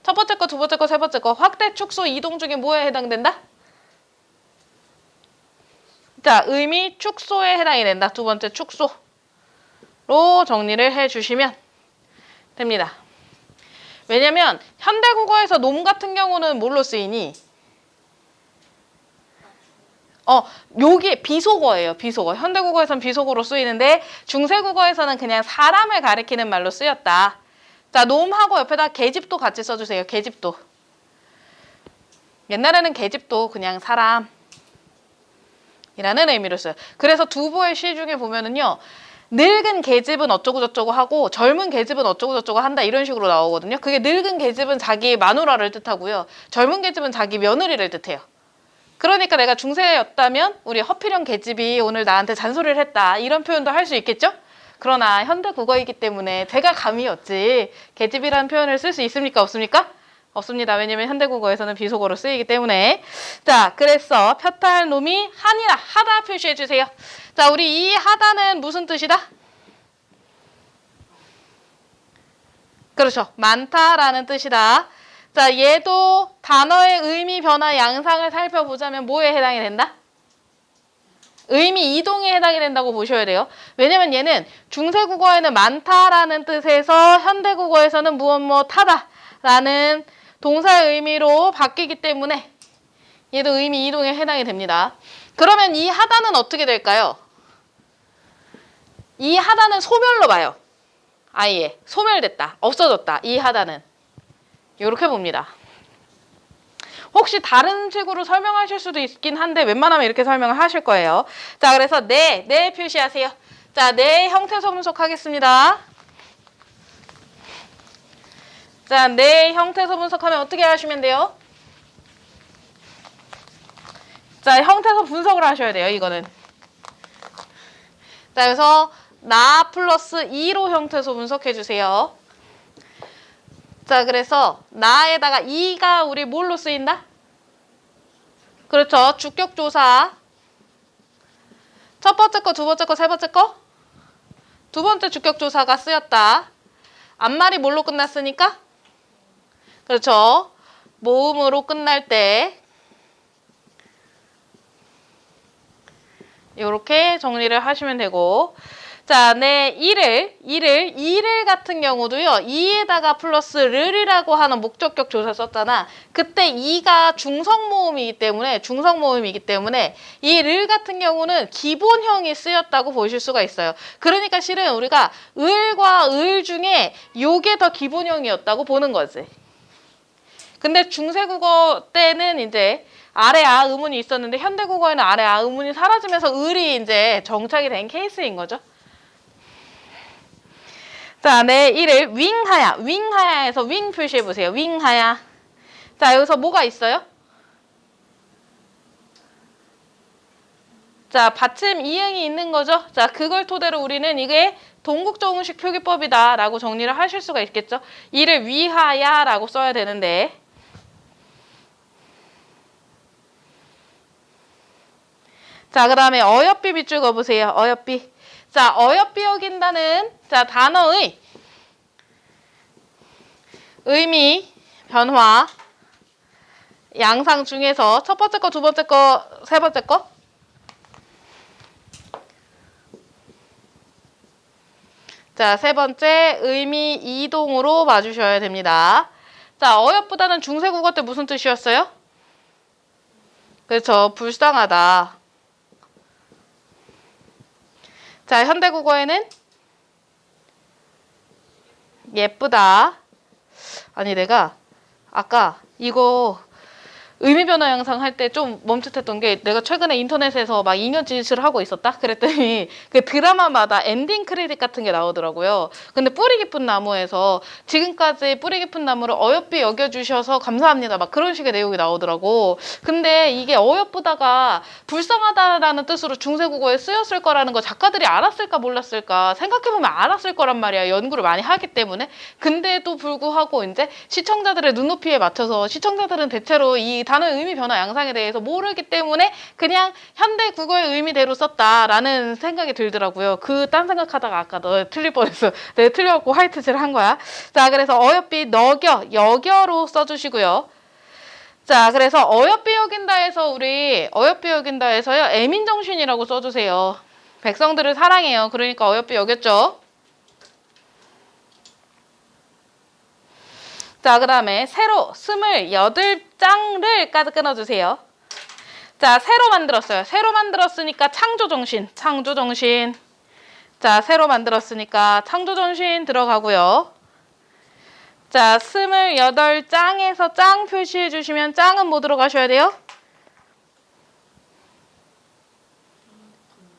첫 번째 거, 두 번째 거, 세 번째 거. 확대, 축소, 이동 중에 뭐에 해당된다? 자, 의미 축소에 해당이 된다. 두 번째 축소로 정리를 해주시면 됩니다. 왜냐면 현대국어에서 놈 같은 경우는 뭘로 쓰이니? 요게 비속어예요. 비속어. 현대국어에서는 비속어로 쓰이는데 중세국어에서는 그냥 사람을 가리키는 말로 쓰였다. 자, 놈하고 옆에다 계집도 같이 써주세요. 계집도. 옛날에는 계집도 그냥 사람이라는 의미로 써요. 그래서 두부의 시 중에 보면은요. 늙은 계집은 어쩌고저쩌고 하고 젊은 계집은 어쩌고저쩌고 한다 이런 식으로 나오거든요. 그게 늙은 계집은 자기 마누라를 뜻하고요. 젊은 계집은 자기 며느리를 뜻해요. 그러니까 내가 중세였다면 우리 허필영 계집이 오늘 나한테 잔소리를 했다 이런 표현도 할 수 있겠죠? 그러나 현대 국어이기 때문에 제가 감이 없지 계집이라는 표현을 쓸 수 있습니까? 없습니까? 없습니다. 왜냐면 현대 국어에서는 비속어로 쓰이기 때문에. 자, 그래서 펴탈 놈이 한이라 하다 표시해 주세요. 자, 우리 이 하다는 무슨 뜻이다? 그렇죠. 많다라는 뜻이다. 자, 얘도 단어의 의미 변화 양상을 살펴보자면 뭐에 해당이 된다? 의미 이동에 해당이 된다고 보셔야 돼요. 왜냐면 얘는 중세국어에는 많다라는 뜻에서 현대국어에서는 무엇 하다라는 동사의 의미로 바뀌기 때문에 얘도 의미 이동에 해당이 됩니다. 그러면 이 하다는 어떻게 될까요? 이 하다는 소멸로 봐요. 아예 소멸됐다. 없어졌다. 이 하다는. 이렇게 봅니다. 혹시 다른 식으로 설명하실 수도 있긴 한데 웬만하면 이렇게 설명을 하실 거예요. 자, 그래서 네 표시하세요. 자, 네 형태소 분석하겠습니다. 자, 네 형태소 분석하면 어떻게 하시면 돼요? 자, 형태소 분석을 하셔야 돼요. 이거는. 자, 그래서 나 플러스 2로 형태소 분석해 주세요. 자, 그래서 나에다가 2가 우리 뭘로 쓰인다? 그렇죠. 주격조사. 첫 번째 거, 두 번째 거, 세 번째 거? 두 번째 주격조사가 쓰였다. 앞말이 뭘로 끝났으니까? 그렇죠. 모음으로 끝날 때 요렇게 정리를 하시면 되고. 자, 네, 이를 같은 경우도요, 이에다가 플러스 를이라고 하는 목적격 조사 썼잖아. 그때 이가 중성모음이기 때문에 이 를 같은 경우는 기본형이 쓰였다고 보실 수가 있어요. 그러니까 실은 우리가 을과 을 중에 요게 더 기본형이었다고 보는 거지. 근데 중세국어 때는 이제 아래 아 의문이 있었는데 현대국어에는 아래 아 의문이 사라지면서 을이 이제 정착이 된 케이스인 거죠. 자, 네, 이를 윙하야에서 윙 표시해 보세요. 윙하야. 자, 여기서 뭐가 있어요? 자, 받침 이응이 있는 거죠. 자, 그걸 토대로 우리는 이게 동국정음식 표기법이다라고 정리를 하실 수가 있겠죠. 이를 위하야라고 써야 되는데. 자, 그 다음에 어여삐 밑줄 그어보세요. 어여삐. 자, 어여삐 어긴다는 자 단어의 의미 변화 양상 중에서 첫 번째 거, 두 번째 거, 세 번째 거. 자, 세 번째 의미 이동으로 봐주셔야 됩니다. 자, 어여쁘다는 중세국어 때 무슨 뜻이었어요? 그렇죠. 불쌍하다. 자, 현대국어에는 예쁘다. 아니, 내가 아까 이거 의미 변화 양상 할 때 좀 멈칫했던 게 내가 최근에 인터넷에서 막 인연짓을 하고 있었다? 그랬더니 그 드라마마다 엔딩 크레딧 같은 게 나오더라고요. 근데 뿌리 깊은 나무에서 지금까지 뿌리 깊은 나무를 어여삐 여겨주셔서 감사합니다. 막 그런 식의 내용이 나오더라고. 근데 이게 어여쁘다가 불쌍하다라는 뜻으로 중세국어에 쓰였을 거라는 거 작가들이 알았을까 몰랐을까 생각해보면 알았을 거란 말이야. 연구를 많이 하기 때문에. 근데도 불구하고 이제 시청자들의 눈높이에 맞춰서 시청자들은 대체로 이 단어의 의미 변화 양상에 대해서 모르기 때문에 그냥 현대 국어의 의미대로 썼다라는 생각이 들더라고요. 딴 생각하다가 아까 너 틀릴 뻔했어. 내가 틀려갖고 화이트질 한 거야. 자, 그래서 어여삐 여겨로 써주시고요. 자, 그래서 어여삐 여긴다에서 우리 어여삐 여긴다에서요 애민정신이라고 써주세요. 백성들을 사랑해요. 그러니까 어여삐 여겼죠. 자, 그 다음에 세로 28장을까지 끊어주세요. 자, 새로 만들었어요. 새로 만들었으니까 창조정신. 자, 새로 만들었으니까 창조정신 들어가고요. 자, 28장에서 짱 표시해 주시면 짱은 뭐 들어가셔야 돼요?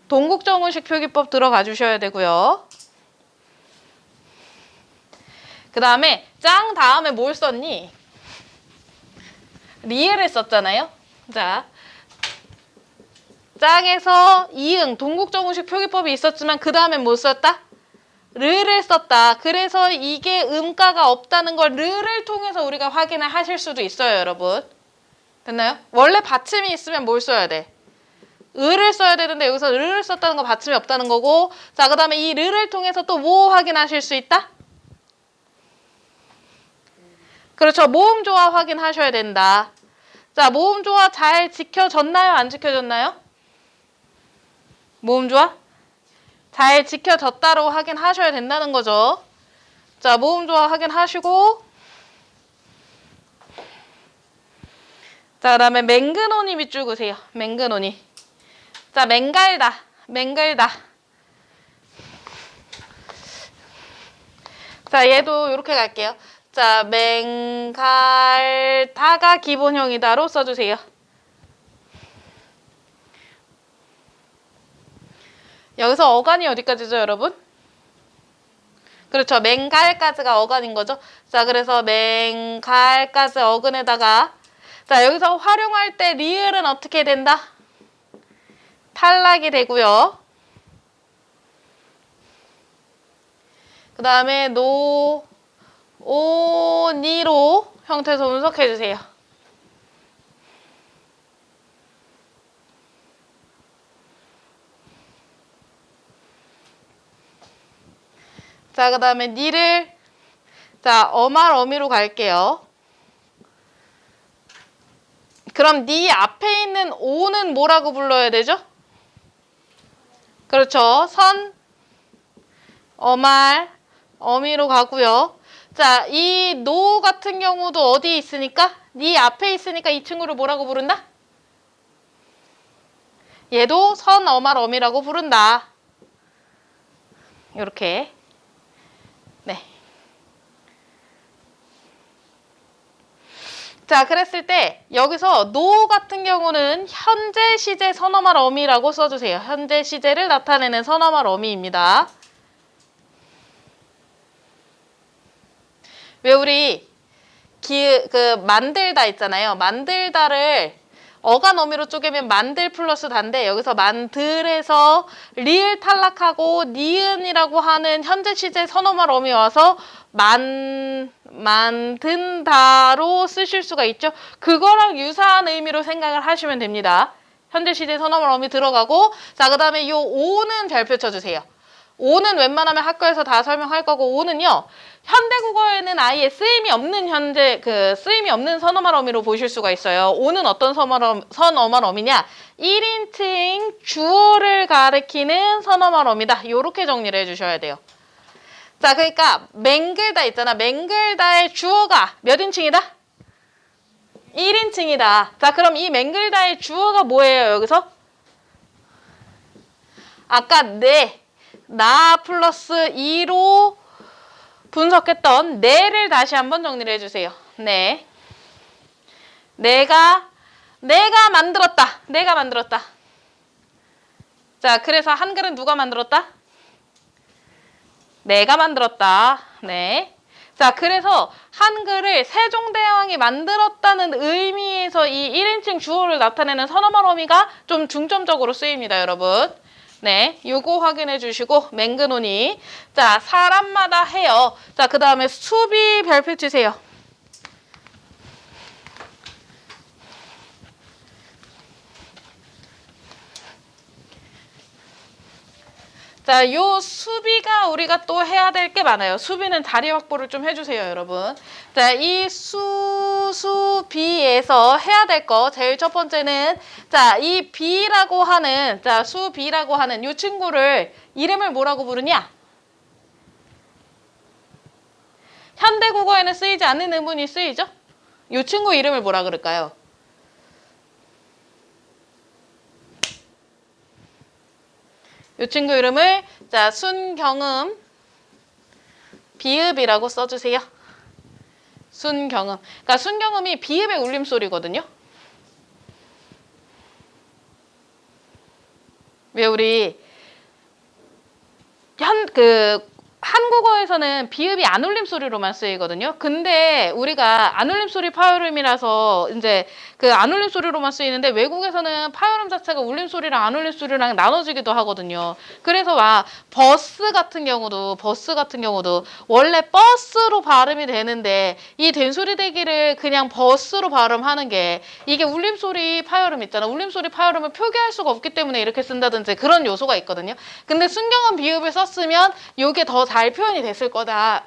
동국정음식 표기법 들어가 주셔야 되고요. 그 다음에 짱 다음에 뭘 썼니? 리을을 썼잖아요. 자, 짱에서 이응 동국정음식 표기법이 있었지만 그 다음에 뭐 썼다? 르를 썼다. 그래서 이게 음가가 없다는 걸 르를 통해서 우리가 확인을 하실 수도 있어요, 여러분. 됐나요? 원래 받침이 있으면 뭘 써야 돼? 을을 써야 되는데 여기서 르를 썼다는 거 받침이 없다는 거고. 자, 그 다음에 이 르를 통해서 또 뭐 확인하실 수 있다? 그렇죠. 모음 조화 확인하셔야 된다. 자, 모음 조화 잘 지켜졌나요? 안 지켜졌나요? 모음 조화? 잘 지켜졌다로 확인하셔야 된다는 거죠. 자, 모음 조화 확인하시고. 자, 그 다음에 맹근오니 밑줄 그으세요. 맹근오니. 자, 맹갈다. 자, 얘도 이렇게 갈게요. 자, 맹갈다가 기본형이다로 써주세요. 여기서 어간이 어디까지죠, 여러분? 그렇죠. 맹갈까지가 어간인 거죠. 자, 그래서 맹갈까지 어근에다가 자, 여기서 활용할 때 리을은 어떻게 된다? 탈락이 되고요. 그 다음에 오니로 형태에서 분석해 주세요. 자, 그 다음에 니를 자, 어말 어미로 갈게요. 그럼 니 앞에 있는 오는 뭐라고 불러야 되죠? 그렇죠. 선, 어말, 어미로 가고요. 자, 이 노 같은 경우도 어디에 있으니까? 네 앞에 있으니까 이 친구를 뭐라고 부른다? 얘도 선, 어말, 어미라고 부른다. 이렇게. 네. 자, 그랬을 때 여기서 노 같은 경우는 현재 시제 선어말 어미라고 써주세요. 현재 시제를 나타내는 선어말 어미입니다. 왜 우리 만들다 있잖아요. 만들다를 어간 어미로 쪼개면 만들 플러스 다인데 여기서 만들에서 리을 탈락하고 니은이라고 하는 현재 시제 선어말 어미 와서 만든다로 쓰실 수가 있죠. 그거랑 유사한 의미로 생각을 하시면 됩니다. 현재 시제 선어말 어미 들어가고 자, 그 다음에 요 오는 별표 쳐주세요. 오는 웬만하면 학교에서 다 설명할 거고 오는요. 현대국어에는 아예 쓰임이 없는 쓰임이 없는 선어말 어미로 보실 수가 있어요. 오는 어떤 선어말 어미냐? 1인칭 주어를 가리키는 선어말 어미다. 이렇게 정리를 해주셔야 돼요. 자, 그러니까 맹글다 있잖아. 맹글다의 주어가 몇 인칭이다? 1인칭이다. 자, 그럼 이 맹글다의 주어가 뭐예요, 여기서? 아까 나 플러스 2로 분석했던 내를 다시 한번 정리를 해주세요. 네. 내가 만들었다. 내가 만들었다. 자, 그래서 한글은 누가 만들었다? 내가 만들었다. 네. 자, 그래서 한글을 세종대왕이 만들었다는 의미에서 이 1인칭 주어를 나타내는 선어말 어미가 좀 중점적으로 쓰입니다, 여러분. 네, 요거 확인해 주시고 맹근오니 자, 사람마다 해요. 자, 그 다음에 수비 별표 치세요. 자, 요 수비가 우리가 또 해야 될 게 많아요. 수비는 자리 확보를 좀 해주세요, 여러분. 자, 이 수비에서 해야 될 거 제일 첫 번째는 자, 이 B라고 하는 수비라고 하는 이 친구를 이름을 뭐라고 부르냐? 현대국어에는 쓰이지 않는 의문이 쓰이죠? 이 친구 이름을 뭐라 그럴까요? 이 친구 이름을 자, 순경음 비읍이라고 써주세요. 순경음. 그러니까 순경음이 비읍의 울림소리거든요. 왜 우리 한국어에서는 비읍이 안 울림 소리로만 쓰이거든요. 근데 우리가 안 울림 소리 파열음이라서 이제 그 안 울림 소리로만 쓰이는데 외국에서는 파열음 자체가 울림 소리랑 안 울림 소리랑 나눠지기도 하거든요. 그래서 버스 같은 경우도 원래 버스로 발음이 되는데 이 된소리 대기를 그냥 버스로 발음하는 게 이게 울림 소리 파열음 있잖아. 울림 소리 파열음을 표기할 수가 없기 때문에 이렇게 쓴다든지 그런 요소가 있거든요. 근데 순경음 비읍을 썼으면 이게 더 잘 표현이 됐을 거다.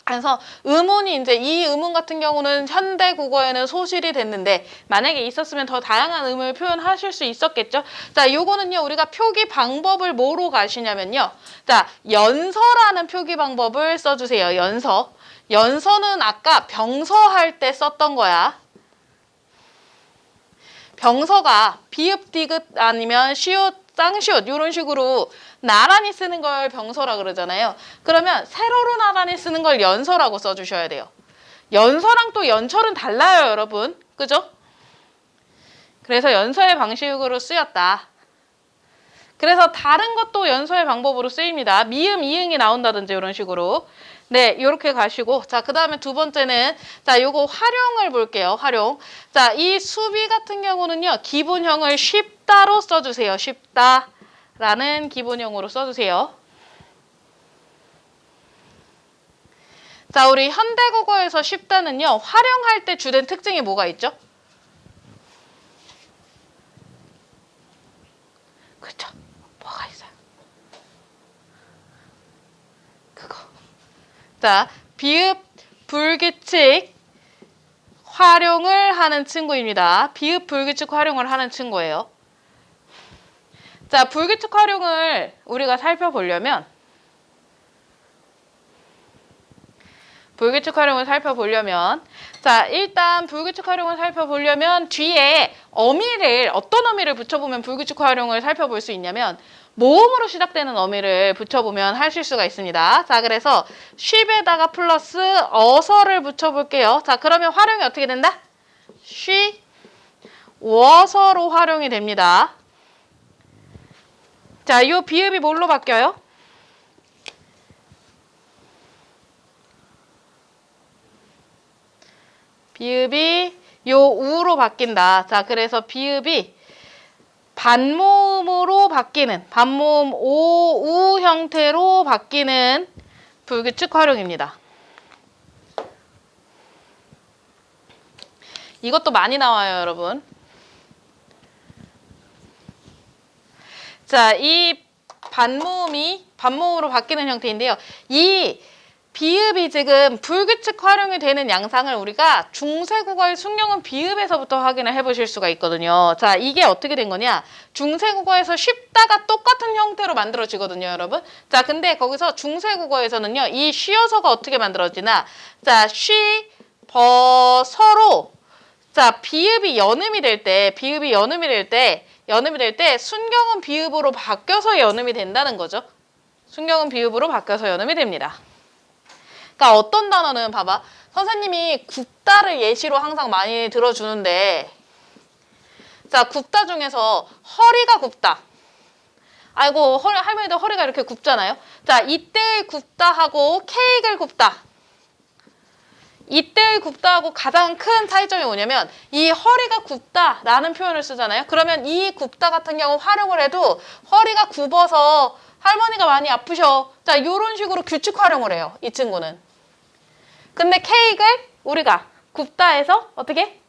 그래서 의문이 이제 이 의문 같은 경우는 현대 국어에는 소실이 됐는데 만약에 있었으면 더 다양한 의문을 표현하실 수 있었겠죠. 자, 요거는요 우리가 표기 방법을 뭐로 가시냐면요. 자, 연서라는 표기 방법을 써주세요. 연서. 연서는 아까 병서할 때 썼던 거야. 병서가 비읍, 디귿 아니면 시옷, 쌍시옷 이런 식으로 나란히 쓰는 걸 병서라 그러잖아요. 그러면 세로로 나란히 쓰는 걸 연서라고 써주셔야 돼요. 연서랑 또 연철은 달라요, 여러분. 그죠? 그래서 연서의 방식으로 쓰였다. 그래서 다른 것도 연서의 방법으로 쓰입니다. 미음, 이응이 나온다든지 이런 식으로. 네, 이렇게 가시고. 자, 그 다음에 두 번째는, 자, 요거 활용을 볼게요. 활용. 자, 이 수비 같은 경우는요, 기본형을 쉽다로 써주세요. 쉽다. 라는 기본형으로 써주세요. 자, 우리 현대국어에서 쉽다는요, 활용할 때 주된 특징이 뭐가 있죠? 그렇죠. 뭐가 있어요? 그거. 자, 비읍, 불규칙 활용을 하는 친구입니다. 비읍, 불규칙 활용을 하는 친구예요. 자, 불규칙 활용을 우리가 살펴보려면 자, 일단 불규칙 활용을 살펴보려면 뒤에 어미를 어떤 어미를 붙여보면 불규칙 활용을 살펴볼 수 있냐면 모음으로 시작되는 어미를 붙여보면 하실 수가 있습니다. 자, 그래서 쉽에다가 플러스 어서를 붙여볼게요. 자, 그러면 활용이 어떻게 된다? 쉬, 워서로 활용이 됩니다. 자, 이 비읍이 뭘로 바뀌어요? 비읍이 요 우로 바뀐다. 자, 그래서 비읍이 반모음으로 바뀌는, 반모음 오, 우 형태로 바뀌는 불규칙 활용입니다. 이것도 많이 나와요, 여러분. 자, 이 반모음으로 바뀌는 형태인데요. 이 비읍이 지금 불규칙 활용이 되는 양상을 우리가 중세국어의 순경은 비읍에서부터 확인을 해보실 수가 있거든요. 자, 이게 어떻게 된 거냐? 중세국어에서 쉽다가 똑같은 형태로 만들어지거든요, 여러분. 자, 근데 거기서 중세국어에서는요, 이 쉬어서가 어떻게 만들어지나? 자, 쉬, 버, 서로. 자, 비읍이 연음이 될 때 순경은 비읍으로 바뀌어서 연음이 된다는 거죠. 순경은 비읍으로 바뀌어서 연음이 됩니다. 그러니까 어떤 단어는 봐봐. 선생님이 굽다를 예시로 항상 많이 들어주는데 자, 굽다 중에서 허리가 굽다. 아이고, 할머니들 허리가 이렇게 굽잖아요. 자, 이때의 굽다하고 케이크를 굽다. 이때의 굽다하고 가장 큰 차이점이 뭐냐면 이 허리가 굽다라는 표현을 쓰잖아요. 그러면 이 굽다 같은 경우 활용을 해도 허리가 굽어서 할머니가 많이 아프셔. 자, 이런 식으로 규칙 활용을 해요. 이 친구는. 근데 케이크를 우리가 굽다해서 어떻게?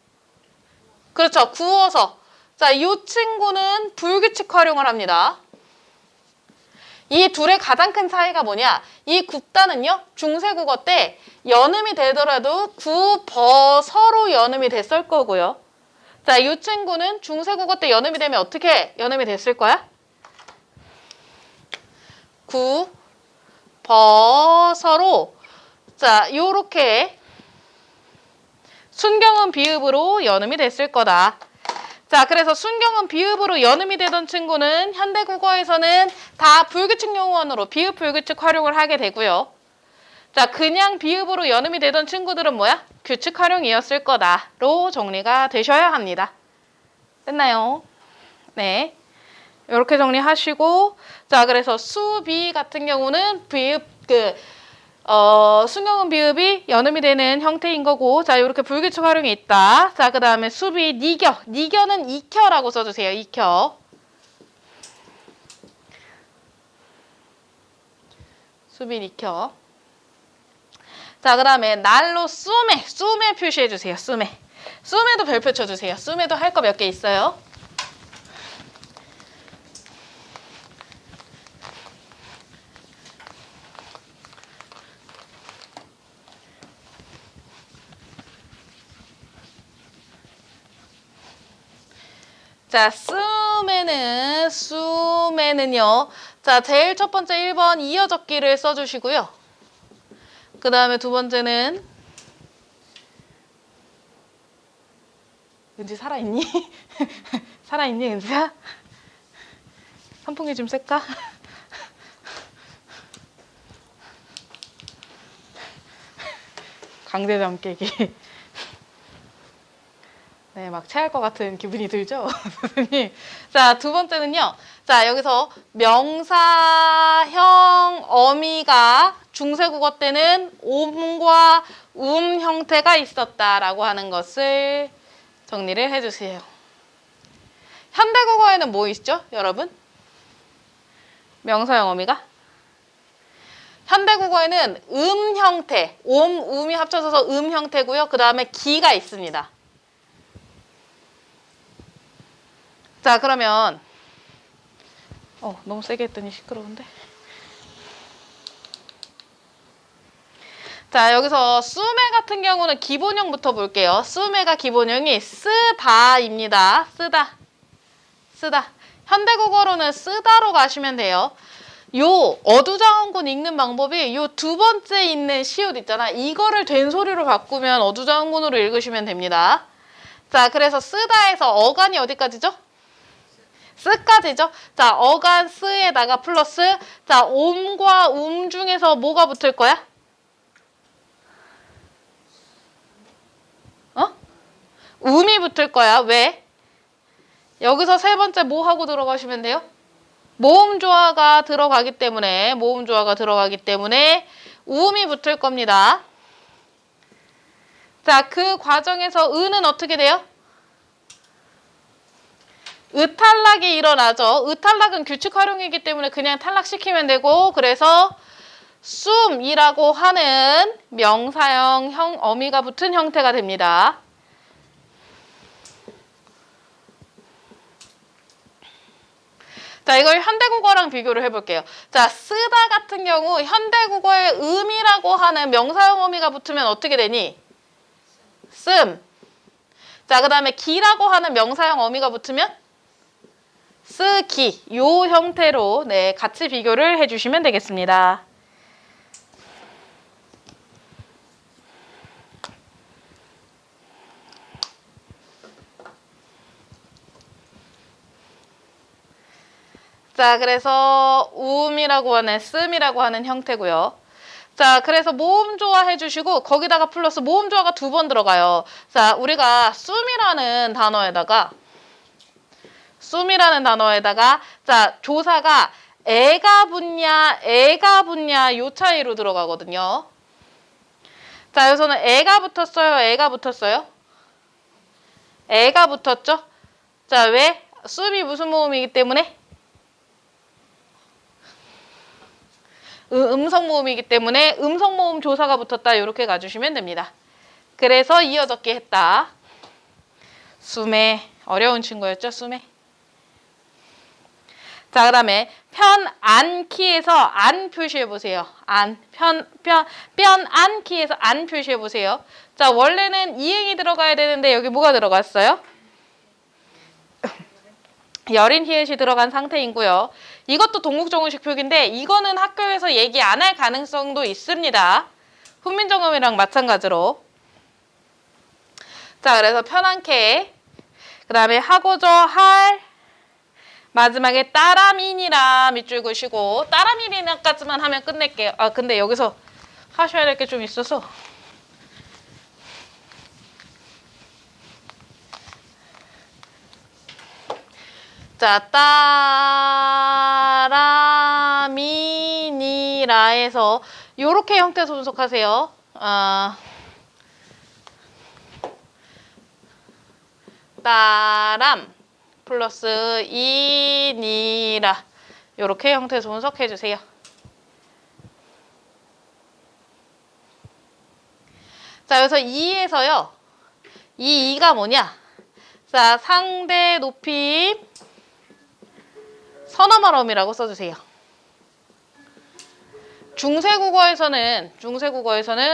그렇죠. 구워서. 자, 이 친구는 불규칙 활용을 합니다. 이 둘의 가장 큰 차이가 뭐냐? 이 굽다는요, 중세국어 때 연음이 되더라도 구, 버, 서로 연음이 됐을 거고요. 자, 이 친구는 중세국어 때 연음이 되면 어떻게 연음이 됐을 거야? 구, 버, 서로. 자, 요렇게 순경은 비읍으로 연음이 됐을 거다. 자, 그래서 순경은 비읍으로 연음이 되던 친구는 현대국어에서는 다 불규칙 용어원으로 비읍 불규칙 활용을 하게 되고요. 자, 그냥 비읍으로 연음이 되던 친구들은 뭐야? 규칙 활용이었을 거다로 정리가 되셔야 합니다. 됐나요? 네. 이렇게 정리하시고, 자, 그래서 수비 같은 경우는 비읍 순경은 비읍이 연음이 되는 형태인 거고, 자, 이렇게 불규칙 활용이 있다. 자, 그 다음에 수비, 니겨. 니겨는 익혀라고 써주세요. 익혀. 수비, 익혀. 자, 그 다음에 날로 쏘매. 쏘매 표시해주세요. 쏘매. 쏘매도 별표 쳐주세요. 쏘매도 할 거 몇 개 있어요. 자, 쓰매는요. 자, 제일 첫 번째 1번 이어 적기를 써주시고요. 그 다음에 두 번째는 은지 살아있니? 살아있니, 은지야? 선풍기 좀 쐴까? 강제잠 깨기. 네, 막 체할 것 같은 기분이 들죠? 선생님. 자, 두 번째는요. 자, 여기서 명사형 어미가 중세국어 때는 옴과 형태가 있었다라고 하는 것을 정리를 해주세요. 현대국어에는 뭐 있죠, 여러분? 명사형 어미가? 현대국어에는 형태, 음이 합쳐져서 형태고요. 그 다음에 기가 있습니다. 자, 그러면 너무 세게 했더니 시끄러운데. 자, 여기서 쓰매 같은 경우는 기본형부터 볼게요. 쓰매가 기본형이 쓰다입니다. 쓰다. 현대국어로는 쓰다로 가시면 돼요. 요 어두장원군 읽는 방법이 요 두 번째 있는 시옷 있잖아. 이거를 된소리로 바꾸면 어두장원군으로 읽으시면 됩니다. 자, 그래서 쓰다에서 어간이 어디까지죠? 쓰까지죠. 자, 어간 쓰에다가 플러스 자, 옴과 중에서 뭐가 붙을 거야? 음이 붙을 거야. 왜? 여기서 세 번째 뭐 하고 들어가시면 돼요? 모음조화가 들어가기 때문에 음이 붙을 겁니다. 자, 그 과정에서 은은 어떻게 돼요? 으탈락이 일어나죠. 으탈락은 규칙 활용이기 때문에 그냥 탈락시키면 되고, 그래서 쏨이라고 하는 명사형 어미가 붙은 형태가 됩니다. 자, 이걸 현대국어랑 비교를 해볼게요. 자, 쓰다 같은 경우 현대국어에 음이라고 하는 명사형 어미가 붙으면 어떻게 되니? 씀. 자, 그 다음에 기라고 하는 명사형 어미가 붙으면 쓰기. 요 형태로 네, 같이 비교를 해주시면 되겠습니다. 자, 그래서 음이라고 하는 씀이라고 하는 형태고요. 자, 그래서 모음조화 해주시고 거기다가 플러스 모음조화가 두 번 들어가요. 자, 우리가 씀이라는 단어에다가 자, 조사가 애가 붙냐 요 차이로 들어가거든요. 자, 여기서는 애가 붙었어요? 애가 붙었죠? 자, 왜? 씀이 무슨 모음이기 때문에? 음성모음이기 때문에 음성모음 조사가 붙었다. 이렇게 가주시면 됩니다. 그래서 이어적기 했다. 숨에 어려운 친구였죠? 숨에. 자, 그 다음에 편안키에서 안 표시해보세요. 편안키에서 안 표시해보세요. 자, 원래는 이응이 들어가야 되는데 여기 뭐가 들어갔어요? 여린 히읗이 들어간 상태이고요. 이것도 동국정음식 표기인데 이거는 학교에서 얘기 안 할 가능성도 있습니다. 훈민정음이랑 마찬가지로. 자, 그래서 편안케, 그 다음에 하고저 할, 마지막에 따라민이라 밑줄 그시고 따라민이라까지만 하면 끝낼게요. 아, 근데 여기서 하셔야 될 게 좀 있어서 자, 따라미니라에서 요렇게 형태 손속하세요. 따람 플러스 이니라 요렇게 형태 손석해 주세요. 자, 여기서 2에서요. 이 2가 뭐냐? 자, 상대 높임 선어말음이라고 써주세요. 중세국어에서는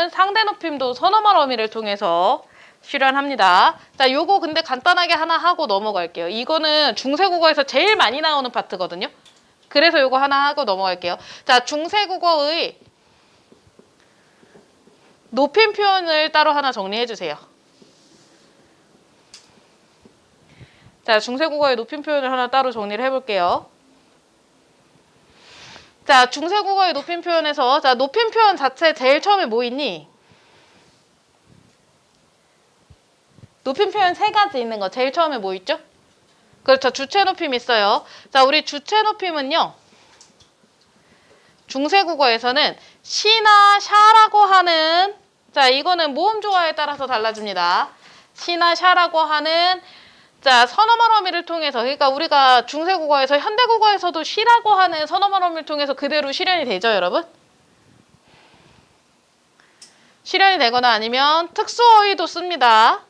상대 높임도 선어말음이를 통해서 실현합니다. 자, 요거 근데 간단하게 하나 하고 넘어갈게요. 이거는 중세국어에서 제일 많이 나오는 파트거든요. 그래서 요거 하나 하고 넘어갈게요. 자, 중세국어의 높임 표현을 따로 하나 정리해 주세요. 자, 중세국어의 높임 표현을 하나 따로 정리를 해볼게요. 자, 중세국어의 높임 표현에서 자, 높임 표현 자체 제일 처음에 뭐 있니? 높임 표현 세 가지 있는 거 제일 처음에 뭐 있죠? 그렇죠. 주체 높임 있어요. 자, 우리 주체 높임은요. 중세국어에서는 시나 샤라고 하는 자, 이거는 모음 조화에 따라서 달라집니다. 시나 샤라고 하는 자, 선어말 어미를 통해서 그러니까 우리가 중세국어에서 현대국어에서도 시라고 하는 선어말 어미를 통해서 그대로 실현이 되죠, 여러분? 실현이 되거나 아니면 특수어휘도 씁니다.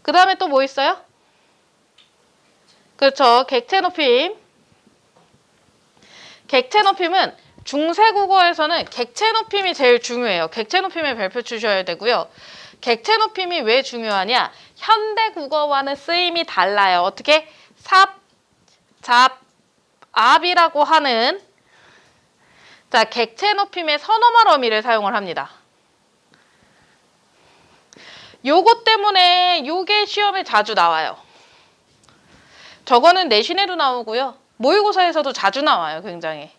그 다음에 또 뭐 있어요? 그렇죠. 객체 높임. 객체 높임은 중세국어에서는 객체 높임이 제일 중요해요. 객체 높임의 별표 주셔야 되고요. 객체 높임이 왜 중요하냐? 현대 국어와는 쓰임이 달라요. 어떻게? 삽, 잡, 압이라고 하는 자, 객체 높임의 선어말 어미를 사용을 합니다. 요것 때문에 요게 시험에 자주 나와요. 저거는 내신에도 나오고요. 모의고사에서도 자주 나와요, 굉장히.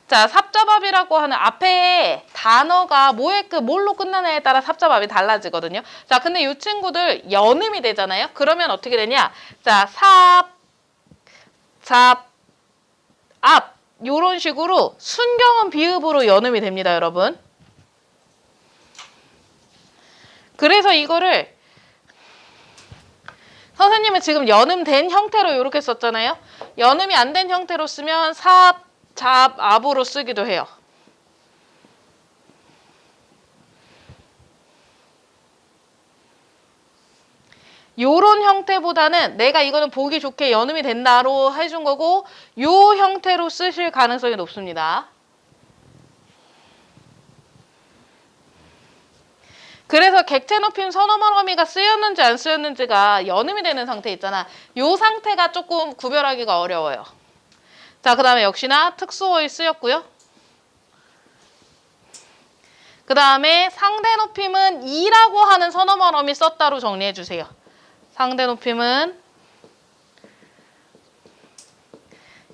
자, 삽잡압이라고 하는 앞에 단어가 뭐의 끝, 뭘로 끝나냐에 따라 삽잡압이 달라지거든요. 자, 근데 이 친구들 연음이 되잖아요. 그러면 어떻게 되냐? 자, 삽, 잡, 압 요런 식으로 순경음 비읍으로 연음이 됩니다, 여러분. 그래서 이거를 선생님은 지금 연음된 형태로 이렇게 썼잖아요. 연음이 안 된 형태로 쓰면 삽, 잡, 압으로 쓰기도 해요. 요런 형태보다는 내가 이거는 보기 좋게 연음이 된다로 해준 거고 요 형태로 쓰실 가능성이 높습니다. 그래서 객체 높임 선어말 어미가 쓰였는지 안 쓰였는지가 연음이 되는 상태 있잖아. 요 상태가 조금 구별하기가 어려워요. 자, 그 다음에 역시나 특수어휘 쓰였고요. 그 다음에 상대 높임은 이라고 하는 선어말 어미 썼다로 정리해 주세요. 상대 높임은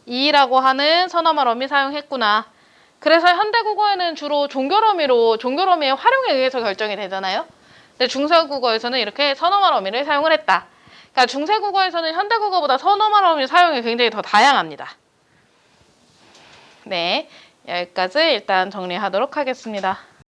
이라고 하는 선어말 어미 사용했구나. 그래서 현대국어에는 주로 종결어미의 활용에 의해서 결정이 되잖아요. 근데 중세국어에서는 이렇게 선어말 어미를 사용을 했다. 그러니까 중세국어에서는 현대국어보다 선어말 어미 사용이 굉장히 더 다양합니다. 네, 여기까지 일단 정리하도록 하겠습니다.